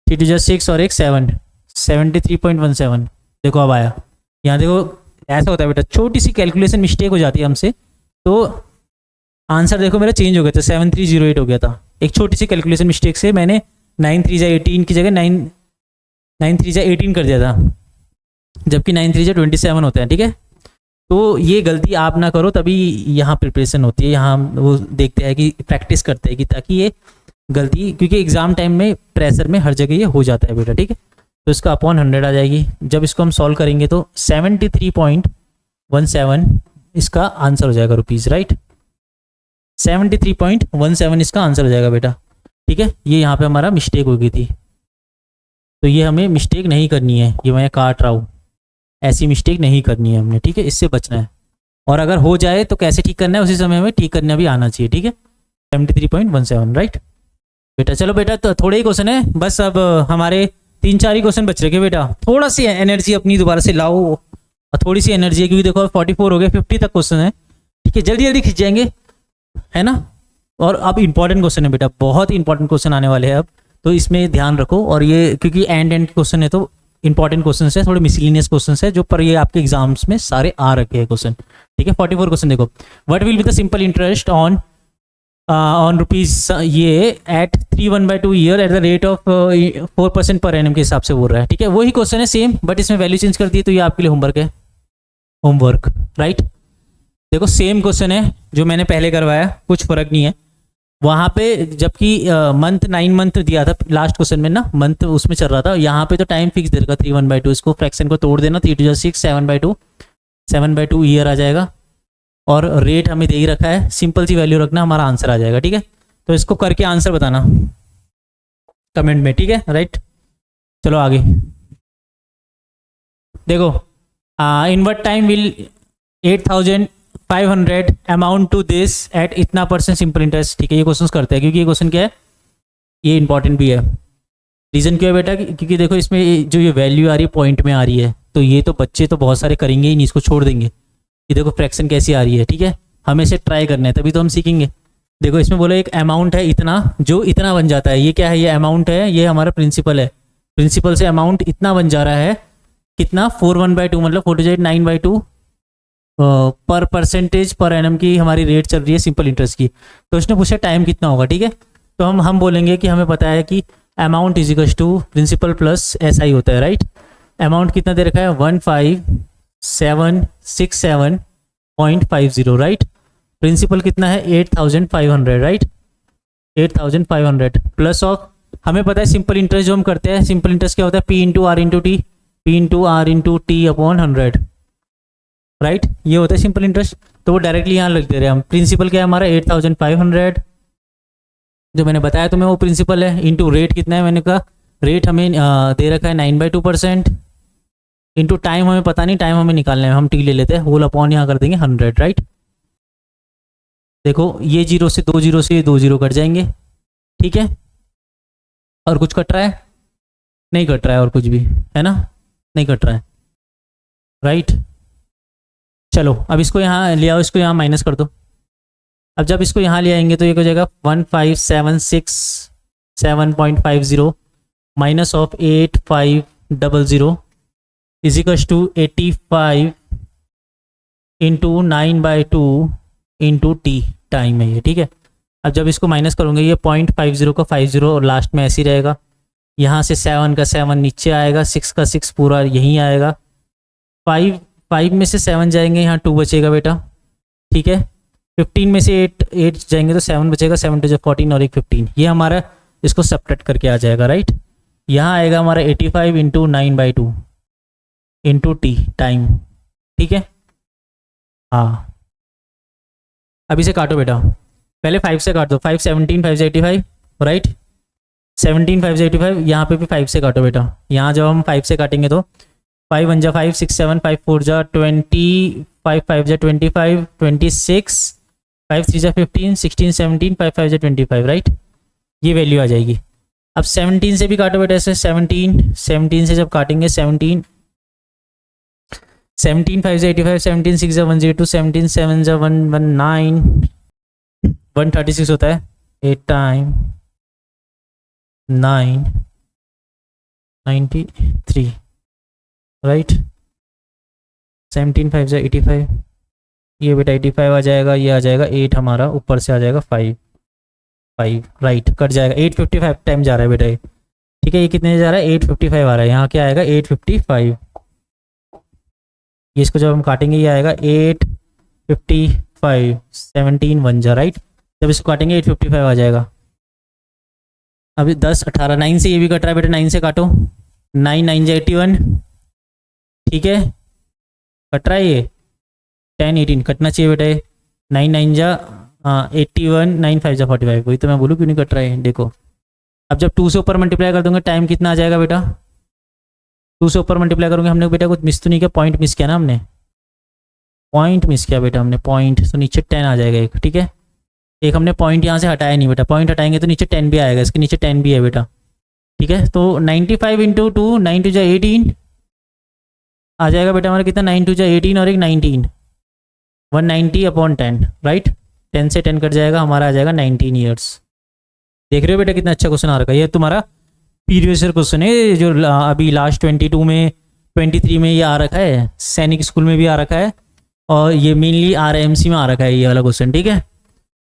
3 2 जा 6 और एक 7, 73.17। देखो अब आया, यहाँ देखो ऐसा होता है बेटा, छोटी सी कैलकुलेशन मिस्टेक हो जाती है हमसे, तो आंसर देखो मेरा चेंज हो गया था, 7308 हो गया था। एक छोटी सी कैलकुलेशन मिस्टेक से मैंने 9 3 जा 18 की जगह 9 3 जा 18 कर दिया था, जबकि 9 3 जा 27 होते हैं, ठीक है। तो ये गलती आप ना करो, तभी यहाँ प्रिपरेशन होती है, यहाँ वो देखते हैं कि प्रैक्टिस करते हैं कि ताकि ये गलती, क्योंकि एग्जाम टाइम में प्रेशर में हर जगह ये हो जाता है बेटा, ठीक है। तो इसका अपॉन 100 आ जाएगी। जब इसको हम सॉल्व करेंगे तो 73.17 इसका आंसर हो जाएगा रुपीज़, राइट। 73.17 इसका आंसर हो जाएगा बेटा, ठीक है। ये यहाँ पे हमारा मिस्टेक हो गई थी, तो ये हमें मिस्टेक नहीं करनी है, ये मैं काट रहा हूँ, ऐसी मिस्टेक नहीं करनी है हमने, ठीक है। इससे बचना है, और अगर हो जाए तो कैसे ठीक करना है उसी समय हमें ठीक करना भी आना चाहिए, ठीक है। 73.17, राइट बेटा। चलो बेटा, तो थोड़े ही क्वेश्चन है बस, अब हमारे 3-4 ही क्वेश्चन बच रखे बेटा। थोड़ा सी एनर्जी अपनी दोबारा से लाओ, और थोड़ी सी एनर्जी है, क्योंकि देखो 44 हो गए, 50 तक क्वेश्चन है, ठीक है। जल्दी जल्दी खींच जाएंगे, है ना। और अब इंपॉर्टेंट क्वेश्चन है बेटा, बहुत ही इंपॉर्टेंट क्वेश्चन आने वाले हैं अब, तो इसमें ध्यान रखो। और ये क्योंकि एंड क्वेश्चन है तो इंपॉर्टेंट क्वेश्चन है, थोड़े मिसलिनियस क्वेश्चन है जो पर ये आपके एग्जाम्स में सारे आ रखे हैं क्वेश्चन, ठीक है। 44 क्वेश्चन देखो, what will be the simple interest on rupees ये at 3/1/2 year at the rate of 4% per annum के हिसाब से बोल रहा है, ठीक है। वही क्वेश्चन है सेम, बट इसमें वैल्यू चेंज कर दी, तो ये आपके लिए होमवर्क है, होमवर्क, राइट। देखो सेम क्वेश्चन है जो मैंने पहले करवाया, कुछ फर्क नहीं है, वहाँ पे जबकि मंथ 9 मंथ दिया था लास्ट क्वेश्चन में ना, मंथ उसमें चल रहा था, यहाँ पे तो टाइम फिक्स दे रखा 3/1/2, इसको फ्रैक्शन को तोड़ देना, 3×2 = 6, 7/2, 7/2 ईयर आ जाएगा, और रेट हमें दे ही रखा है, सिंपल सी वैल्यू रखना, हमारा आंसर आ जाएगा। ठीक है, तो इसको करके आंसर बताना कमेंट में, ठीक है, राइट। चलो आगे देखो, in what time will 8500 amount to this at इतना % सिंपल इंटरेस्ट। ठीक है, ये क्वेश्चन करते हैं, क्योंकि ये क्वेश्चन क्या है, ये इंपॉर्टेंट भी है। रीज़न क्यों है बेटा, क्योंकि देखो इसमें जो ये वैल्यू आ रही है पॉइंट में आ रही है, तो ये तो बच्चे तो बहुत सारे करेंगे ही नहीं, इसको छोड़ देंगे। ये देखो फ्रैक्शन कैसी आ रही है, ठीक है, हमें इसे ट्राई करना है, तभी तो हम सीखेंगे। देखो इसमें बोलो एक अमाउंट है इतना, जो इतना बन जाता है, ये क्या है, ये अमाउंट है, ये हमारा प्रिंसिपल है, प्रिंसिपल से अमाउंट इतना बन जा रहा है, कितना 4/1/2, मतलब 4/9/2 पर परसेंटेज पर एनम की हमारी रेट चल रही है सिंपल इंटरेस्ट की। तो उसने पूछा टाइम कितना होगा, ठीक है, तो हम बोलेंगे कि हमें पता है कि amount is equal to principal plus SI होता है, राइट। अमाउंट कितना दे रखा है, 15767.50, राइट। प्रिंसिपल कितना है, 8500, राइट, 8500 प्लस ऑफ, हमें पता है सिंपल इंटरेस्ट जो हम करते हैं, सिंपल इंटरेस्ट क्या होता है, P/R/T, P/R/T/100, राइट, ये होता है सिंपल इंटरेस्ट। तो वो डायरेक्टली यहाँ लिख दे रहे हैं हम, प्रिंसिपल क्या है हमारा 8500, जो मैंने बताया तुम्हें वो प्रिंसिपल है, इंटू रेट कितना है, मैंने कहा रेट हमें दे रखा है 9/2%, इंटू टाइम हमें पता नहीं, टाइम हमें निकालना है, हम T ले लेते हैं, होल अपॉन यहाँ कर देंगे 100, राइट। देखो ये 0 से 2 0 से 2 0 कट जाएंगे, ठीक है, और कुछ कट रहा है, नहीं कट रहा है, और कुछ भी है ना, नहीं कट रहा है, राइट। चलो अब इसको यहाँ ले आओ, इसको यहाँ माइनस कर दो। अब जब इसको यहाँ ले आएंगे तो ये हो जाएगा 15767.50 minus of 8500 is equal to 85 into 9/2 into T time है ये, ठीक है। अब जब इसको माइनस करोगे, ये 0.50 का 50 और लास्ट में ऐसे ही रहेगा, यहाँ से 7 का 7 नीचे आएगा, 6 का 6 पूरा यहीं आएगा, 5 में से 7 जाएंगे, यहाँ 2 बचेगा बेटा, ठीक है। 15 में से 8 जाएंगे तो 7 बचेगा, 7 2 14 और 1 15, ये हमारा इसको सब्ट्रैक्ट करके आ जाएगा, राइट। यहाँ आएगा हमारा 85 इंटू 9/2 इंटू T टाइम, ठीक है। हाँ अब इसे काटो बेटा, पहले 5 से काट दो, 5 17 5 से 85, राइट, 17 5 से 85, यहाँ पे भी 5 से काटो बेटा, यहाँ जब हम 5 से काटेंगे तो 5 1 जा 5 6 7 5 4 जा 20 5 5 जा 25 26 5 3 जा 15 16 17 5 5 जा 25, राइट, ये वैल्यू आ जाएगी। अब 17 से भी काटो बेटा, ऐसे 17 से जब काटेंगे 17 5 से 85, 17 6 जा 102, 17 7 जा 119, 136 होता है, 8 टाइम 9 93, राइट। 17 5 जा 85, ये बेटा 85 आ जाएगा, ये आ जाएगा 8 हमारा, ऊपर से आ जाएगा 5 राइट, कट जाएगा, 855 टाइम जा रहा है बेटा ये, ठीक है। ये कितने जा रहा है, 855 आ रहा है, यहाँ क्या आएगा 855, ये इसको जब हम काटेंगे ये आएगा 855, 17 1 जा, राइट, जब इसको काटेंगे 855 आ जाएगा। अभी 10 18 9 से ये भी कट रहा है बेटा, 9 से काटो, 9 9 जा 81, ठीक है, कट रहा है ये, 10 18 कटना चाहिए बेटा ये, 9 9 जा 81, 9 5 जा 45, वही तो मैं बोलूँ क्यों नहीं कट रहा है। देखो अब जब 2 से ऊपर मल्टीप्लाई कर दूंगा टाइम कितना आ जाएगा बेटा, 2 से ऊपर मल्टीप्लाई करोगे, हमने बेटा कुछ मिस तो नहीं किया, पॉइंट मिस किया ना हमने, पॉइंट मिस किया बेटा हमने, पॉइंट, तो नीचे 10 आ जाएगा एक, ठीक है। एक हमने पॉइंट यहाँ से हटाया नहीं बेटा, पॉइंट हटाएंगे तो नीचे 10 भी आएगा, इसके नीचे 10 भी है बेटा, ठीक है। तो 95 इंटू 2 9 2 जा 18 आ जाएगा बेटा हमारा कितना, 9 2 जा 18 और एक 19, 190 अपॉन 10, राइट, 10 से 10 कट जाएगा, हमारा आ जाएगा 19 ईयर्स। देख रहे हो बेटा कितना अच्छा क्वेश्चन आ रखा है, ये तुम्हारा प्रीवियस ईयर क्वेश्चन है, जो अभी लास्ट 22 में 23 में ये आ रखा है, सैनिक स्कूल में भी आ रखा है, और ये मेनली RIMC में आ रखा है ये वाला क्वेश्चन, ठीक है।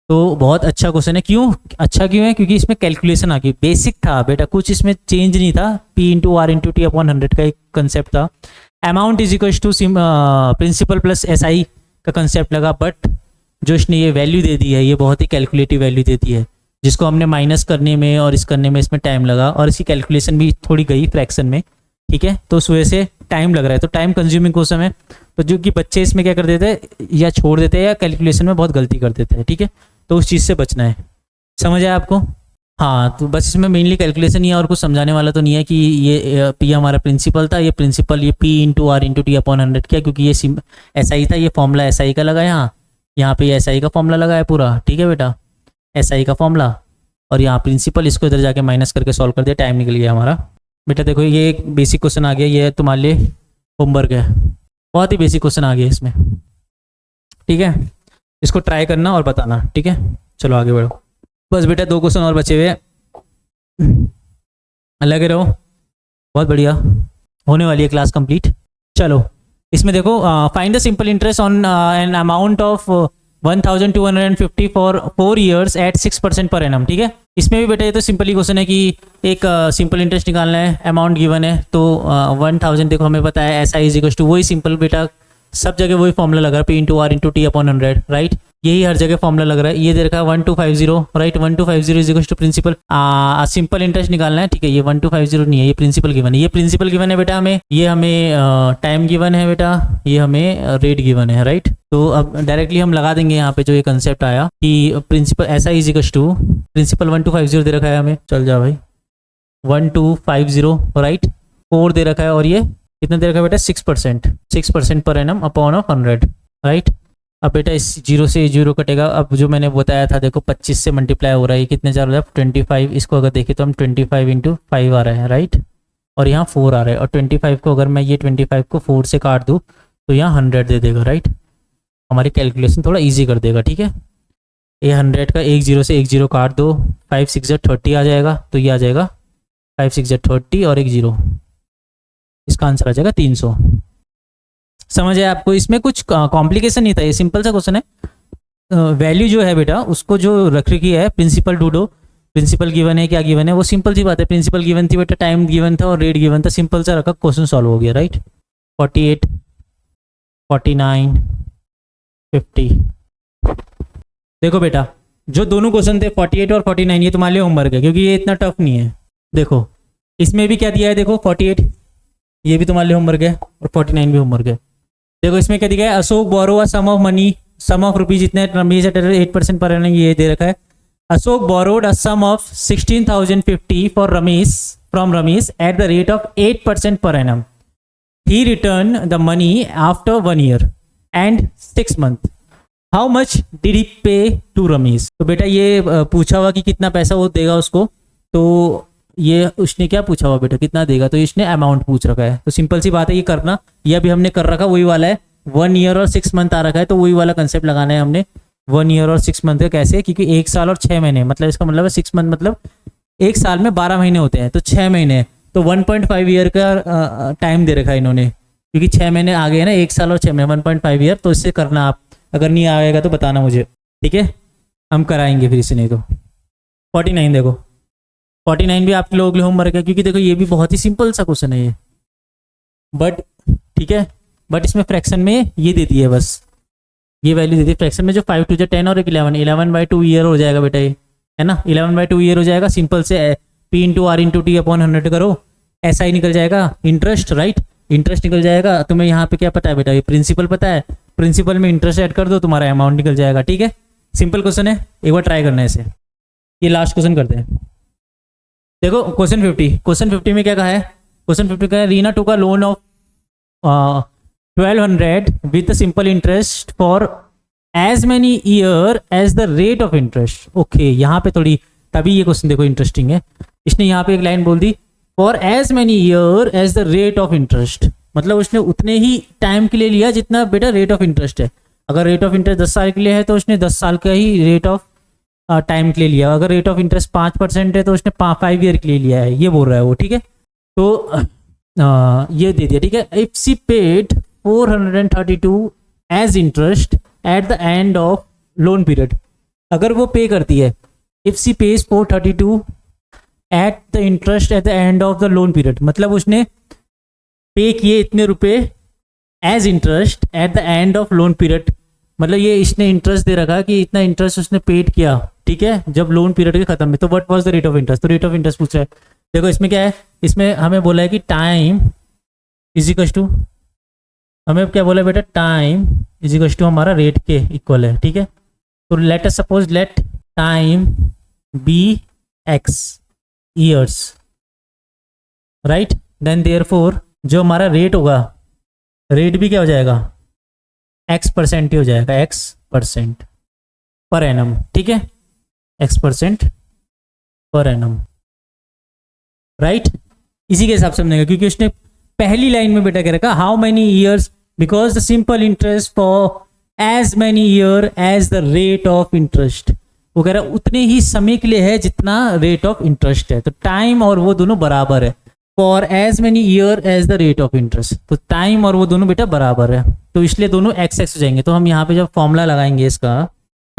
तो बहुत अच्छा क्वेश्चन है, क्यों अच्छा क्यों है, क्योंकि इसमें कैलकुलेशन आ गई, बेसिक था बेटा, कुछ इसमें चेंज नहीं था, P/R/T/100 का एक कंसेप्ट था, amount is equal to principal plus SI का कंसेप्ट लगा, बट जो इसने ये वैल्यू दे दी है, ये बहुत ही कैलकुलेटिव वैल्यू देती है, जिसको हमने माइनस करने में और इस करने में इसमें टाइम लगा, और इसकी कैलकुलेशन भी थोड़ी गई फ्रैक्शन में, ठीक है। तो उस वजह से टाइम लग रहा है, तो टाइम कंज्यूमिंग क्वेश्चन है। तो जो कि बच्चे इसमें क्या कर देते हैं, या छोड़ देते हैं या कैलकुलेशन में बहुत गलती कर देते हैं, ठीक है। तो उस चीज़ से बचना है। समझ आया आपको? हाँ, तो बस इसमें मेनली कैलकुलेशन ही है और कुछ समझाने वाला तो नहीं है कि ये पी हमारा प्रिंसिपल था, ये प्रिंसिपल ये P into R into T upon 100 क्या, क्योंकि ये ऐसा ही था, ये फॉर्मूला ऐसा ही का लगा यहाँ पे ऐसा ही का फॉर्मूला लगा है पूरा, ठीक है बेटा, ऐसा ही का फॉर्मूला, और यहाँ प्रिंसिपल, इसको इधर जाके माइनस करके सॉल्व कर दिया, टाइम निकल गया हमारा। बेटा देखो ये एक बेसिक क्वेश्चन आ गया, ये तुम्हारे लिए होमवर्क है, बहुत ही बेसिक क्वेश्चन आ गया इसमें, ठीक है। इसको ट्राई करना और बताना, ठीक है। चलो आगे बढ़ो। बस बेटा 2 क्वेश्चन और बचे हुए, लगे रहो, बहुत बढ़िया, होने वाली है क्लास कंप्लीट। चलो इसमें देखो, find the simple interest on an amount of 1250 for 4 years at 6% per annum, ठीक है। इसमें भी बेटा ये तो सिंपल ही क्वेश्चन है कि एक सिंपल इंटरेस्ट निकालना है, अमाउंट गिवन है, तो 1000 देखो हमें पता है S I is equal to, वही सिंपल बेटा सब जगह वही फॉर्मूला लग रहा है, P into R into T upon 100, right, यही हर जगह फॉर्मूला लग रहा है। ये दे रखा है 1250, right, 1250 is equal to principal, simple interest निकालना है, ठीक है। ये 1250 नहीं है, ये प्रिंसिपल गिवन है, ये प्रिंसिपल गिवन है बेटा हमें, ये हमें टाइम गिवन है बेटा, ये हमें रेट गिवन है, राइट। तो अब डायरेक्टली हम लगा देंगे यहाँ पे जो ये कंसेप्ट आया कि प्रिंसिपल ऐसा इज इक्वल टू प्रिंसिपल 1250 दे रखा है हमें, चल जा भाई 1250, राइट, 4 दे रखा है, और ये कितना दे रखा है बेटा 6% per annum upon of 100, right. अब बेटा इस 0 से 0 कटेगा, अब जो मैंने बताया था देखो 25 से मल्टीप्लाई हो रहा है, ये कितने जा रहा है 25, इसको अगर देखें तो हम 25 इंटू 5 आ रहा है, राइट, और यहाँ 4 आ रहा है, और 25 को अगर मैं ये 25 को 4 से काट दूँ तो यहाँ 100 दे देगा, राइट, हमारी कैलकुलेशन थोड़ा ईजी कर देगा, ठीक है। ये 100 का 10 से 10 काट दो, 5 6 30 आ जाएगा, तो ये आ जाएगा 5 6 30 और 10, इसका आंसर आ जाएगा 300। समझ आया आपको? इसमें कुछ कॉम्प्लिकेशन नहीं था, ये सिंपल सा क्वेश्चन है। वैल्यू जो है बेटा उसको जो रख रखी है, प्रिंसिपल ढूंढो, प्रिंसिपल गिवन है, क्या गिवन है, वो सिंपल सी बात है, प्रिंसिपल गिवन थी बेटा, टाइम गिवन था और रेट गिवन था, सिंपल सा रखा, क्वेश्चन सॉल्व हो गया, राइट। 48 49 50, देखो बेटा जो दोनों क्वेश्चन थे 48 और 49 ये तुम्हारे लिए होमवर्क है, क्योंकि ये इतना टफ नहीं है। देखो इसमें भी क्या दिया है, देखो 48 ये भी तुम्हारे लिए होमवर्क है, और 49 भी होमवर्क है। देखो इसमें क्या दिया है, Ashok borrow a sum of money, sum of rupees जितने रमेश एट 8% पर एनम, ये दे रखा है। Ashok borrowed a sum of 16,050 for Ramesh from Ramesh at the rate of 8% per annum, he return the money after 1 year and 6 months, how much did he pay to Ramesh. तो बेटा ये पूछा हुआ कि कितना पैसा वो देगा उसको, तो ये उसने क्या पूछा हुआ बेटा, कितना देगा, तो इसने अमाउंट पूछ रखा है, तो सिंपल सी बात है ये करना, यह भी हमने कर रखा, वही वाला है, 1 year और 6 month आ रखा है, तो वही वाला कंसेप्ट लगाना है हमने। 1 year और 6 month का कैसे, क्योंकि 1 साल और 6 महीने, मतलब इसका मतलब है 6 month मतलब 1 साल में 12 महीने होते हैं, तो 6 महीने, तो 1.5 year का टाइम दे रखा है इन्होंने, क्योंकि 6 महीने आ गए ना, 1 साल और 6 महीने 1.5 year, तो इससे करना आप, अगर नहीं आएगा तो बताना मुझे, ठीक है, हम कराएंगे फिर इसे, नहीं तो 49 देखो, 49 भी आप लोगों के लिए होमवर्क है, क्योंकि देखो ये भी बहुत ही सिंपल सा क्वेश्चन है ये, बट ठीक है, बट इसमें फ्रैक्शन में ये देती है, बस ये वैल्यू देती है फ्रैक्शन में, जो 5 2 10 और 11/2 ईयर हो जाएगा बेटा, ये है ना, 11/2 ईयर हो जाएगा, सिंपल से P into R into T upon 100 करो, ऐसा ही निकल जाएगा इंटरेस्ट, राइट, इंटरेस्ट निकल जाएगा। तुम्हें यहाँ पे क्या पता है बेटा, ये प्रिंसिपल पता है, प्रिंसिपल में इंटरेस्ट ऐड कर दो, तुम्हारा अमाउंट निकल जाएगा, ठीक है, सिंपल क्वेश्चन है, एक बार ट्राई करना है इसे। ये लास्ट क्वेश्चन करते हैं, देखो क्वेश्चन 50 में क्या कहा है, क्वेश्चन 50 का है, Reena took a loan of 1200 with simple interest for as many year as the rate of interest. Okay, यहाँ पे थोड़ी, तभी ये क्वेश्चन देखो इंटरेस्टिंग है, इसने यहाँ पे एक लाइन बोल दी, for as many year as the rate of interest, मतलब उसने उतने ही टाइम के लिए लिया जितना बेटा रेट ऑफ इंटरेस्ट है। अगर रेट ऑफ इंटरेस्ट 10 साल के लिए है तो उसने 10 साल का ही रेट ऑफ टाइम के लिए लिया, अगर रेट ऑफ इंटरेस्ट 5% है तो उसने 5 ईयर के लिए लिया है, ये बोल रहा है वो, ठीक है। तो ये दे दिया, ठीक है, if she paid 432 as interest at the end of loan period, अगर वो पे करती है, if she pays 432 at the interest at the end of the loan period, मतलब उसने पे किए इतने रुपए as interest at the end of loan period, मतलब ये इसने इंटरेस्ट दे रखा कि इतना इंटरेस्ट उसने पेड किया, ठीक है, जब लोन पीरियड के खत्म में, तो what was the rate of interest, तो रेट ऑफ इंटरेस्ट पूछ रहा है। देखो इसमें क्या है, इसमें हमें बोला है कि टाइम इज इक्वल टू, हमें क्या बोला है बेटा, टाइम इज इक्वल टू हमारा रेट के इक्वल है, ठीक है। तो let us suppose let time be X years, right, then therefore जो हमारा रेट होगा, रेट भी क्या हो जाएगा, x% ही हो जाएगा, x% पर एनम, ठीक है, x% पर एनम, राइट। इसी के हिसाब से हमने, क्योंकि उसने पहली लाइन में बेटा कह रखा how many years, because the simple interest for as many year as the rate of interest, वो कह रहा है उतने ही समय के लिए है जितना रेट ऑफ इंटरेस्ट है, तो टाइम और वो दोनों बराबर है, for as many year as the rate of interest, तो टाइम और वो दोनों बेटा बराबर है, तो इसलिए दोनों एक्स एक्स हो जाएंगे। तो हम यहाँ पे जब फॉर्मूला लगाएंगे इसका,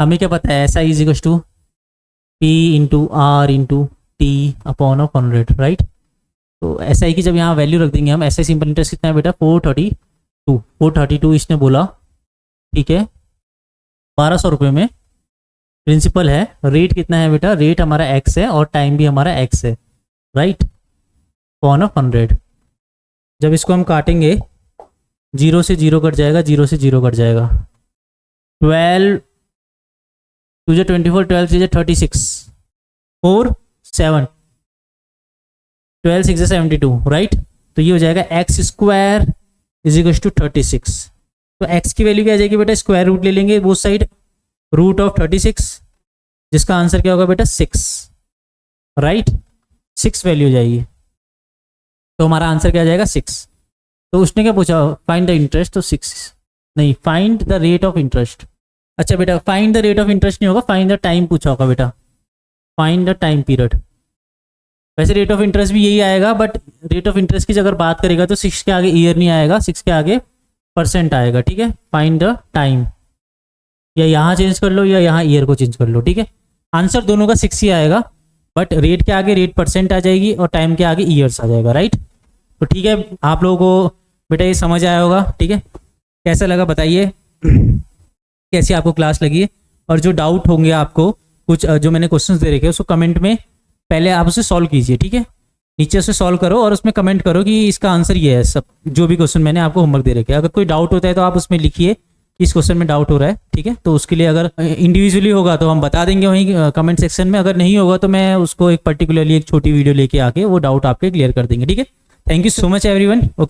हमें क्या पता है, S I is equal to P into R into T upon of 100, right. तो एस आई की जब यहाँ वैल्यू रख देंगे हम, एस आई सिंपल इंटरेस्ट कितना है बेटा, 432 इसने बोला, ठीक है, 1200 रुपये में प्रिंसिपल है, रेट कितना है बेटा, रेट हमारा एक्स है और टाइम भी हमारा एक्स है, राइट, अपॉन ऑफ 100। जब इसको हम काटेंगे, 0 से 0 कट जाएगा, 0 से 0 कट जाएगा, 12 2 24, 12 6 36, 4 7, 12 6 72, राइट। तो ये हो जाएगा X square is equal to 36। तो एक्स की वैल्यू क्या आ जाएगी बेटा, स्क्वायर रूट ले लेंगे बोथ साइड, रूट ऑफ 36, जिसका आंसर क्या होगा बेटा 6, राइट, 6 वैल्यू हो जाएगी, तो हमारा आंसर क्या आ जाएगा 6। तो उसने क्या पूछा, फाइंड द इंटरेस्ट, तो 6 नहीं, find the rate of interest. अच्छा बेटा, find the rate of interest नहीं होगा, फाइंड द टाइम पूछा होगा बेटा, फाइंड द टाइम पीरियड। वैसे रेट ऑफ इंटरेस्ट भी यही आएगा, बट रेट ऑफ इंटरेस्ट की अगर बात करेगा तो 6 के आगे ईयर नहीं आएगा, 6 के आगे % आएगा, ठीक है। फाइंड द टाइम, या यहाँ चेंज कर लो या यहाँ ईयर को चेंज कर लो, ठीक है, आंसर दोनों का 6 ही आएगा, बट रेट के आगे रेट % आ जाएगी और टाइम के आगे ईयर्स आ जाएगा, राइट। तो ठीक है, आप लोगों को बेटा ये समझ आया होगा, ठीक है। कैसा लगा बताइए, कैसी आपको क्लास लगी है, और जो डाउट होंगे आपको कुछ जो मैंने क्वेश्चंस दे रखे हैं उसको कमेंट में पहले आप उसे सॉल्व कीजिए, ठीक है, नीचे उसे सॉल्व करो और उसमें कमेंट करो कि इसका आंसर ये है, सब जो भी क्वेश्चन मैंने आपको होमवर्क दे रखे हैं। अगर कोई डाउट होता है तो आप उसमें लिखिए कि इस क्वेश्चन में डाउट हो रहा है, ठीक है, तो उसके लिए अगर इंडिविजुअली होगा तो हम बता देंगे वहीं कमेंट सेक्शन में, अगर नहीं होगा तो मैं उसको एक पर्टिकुलरली एक छोटी वीडियो लेके आके वो डाउट आपके क्लियर कर देंगे, ठीक है। Thank you so much everyone, okay.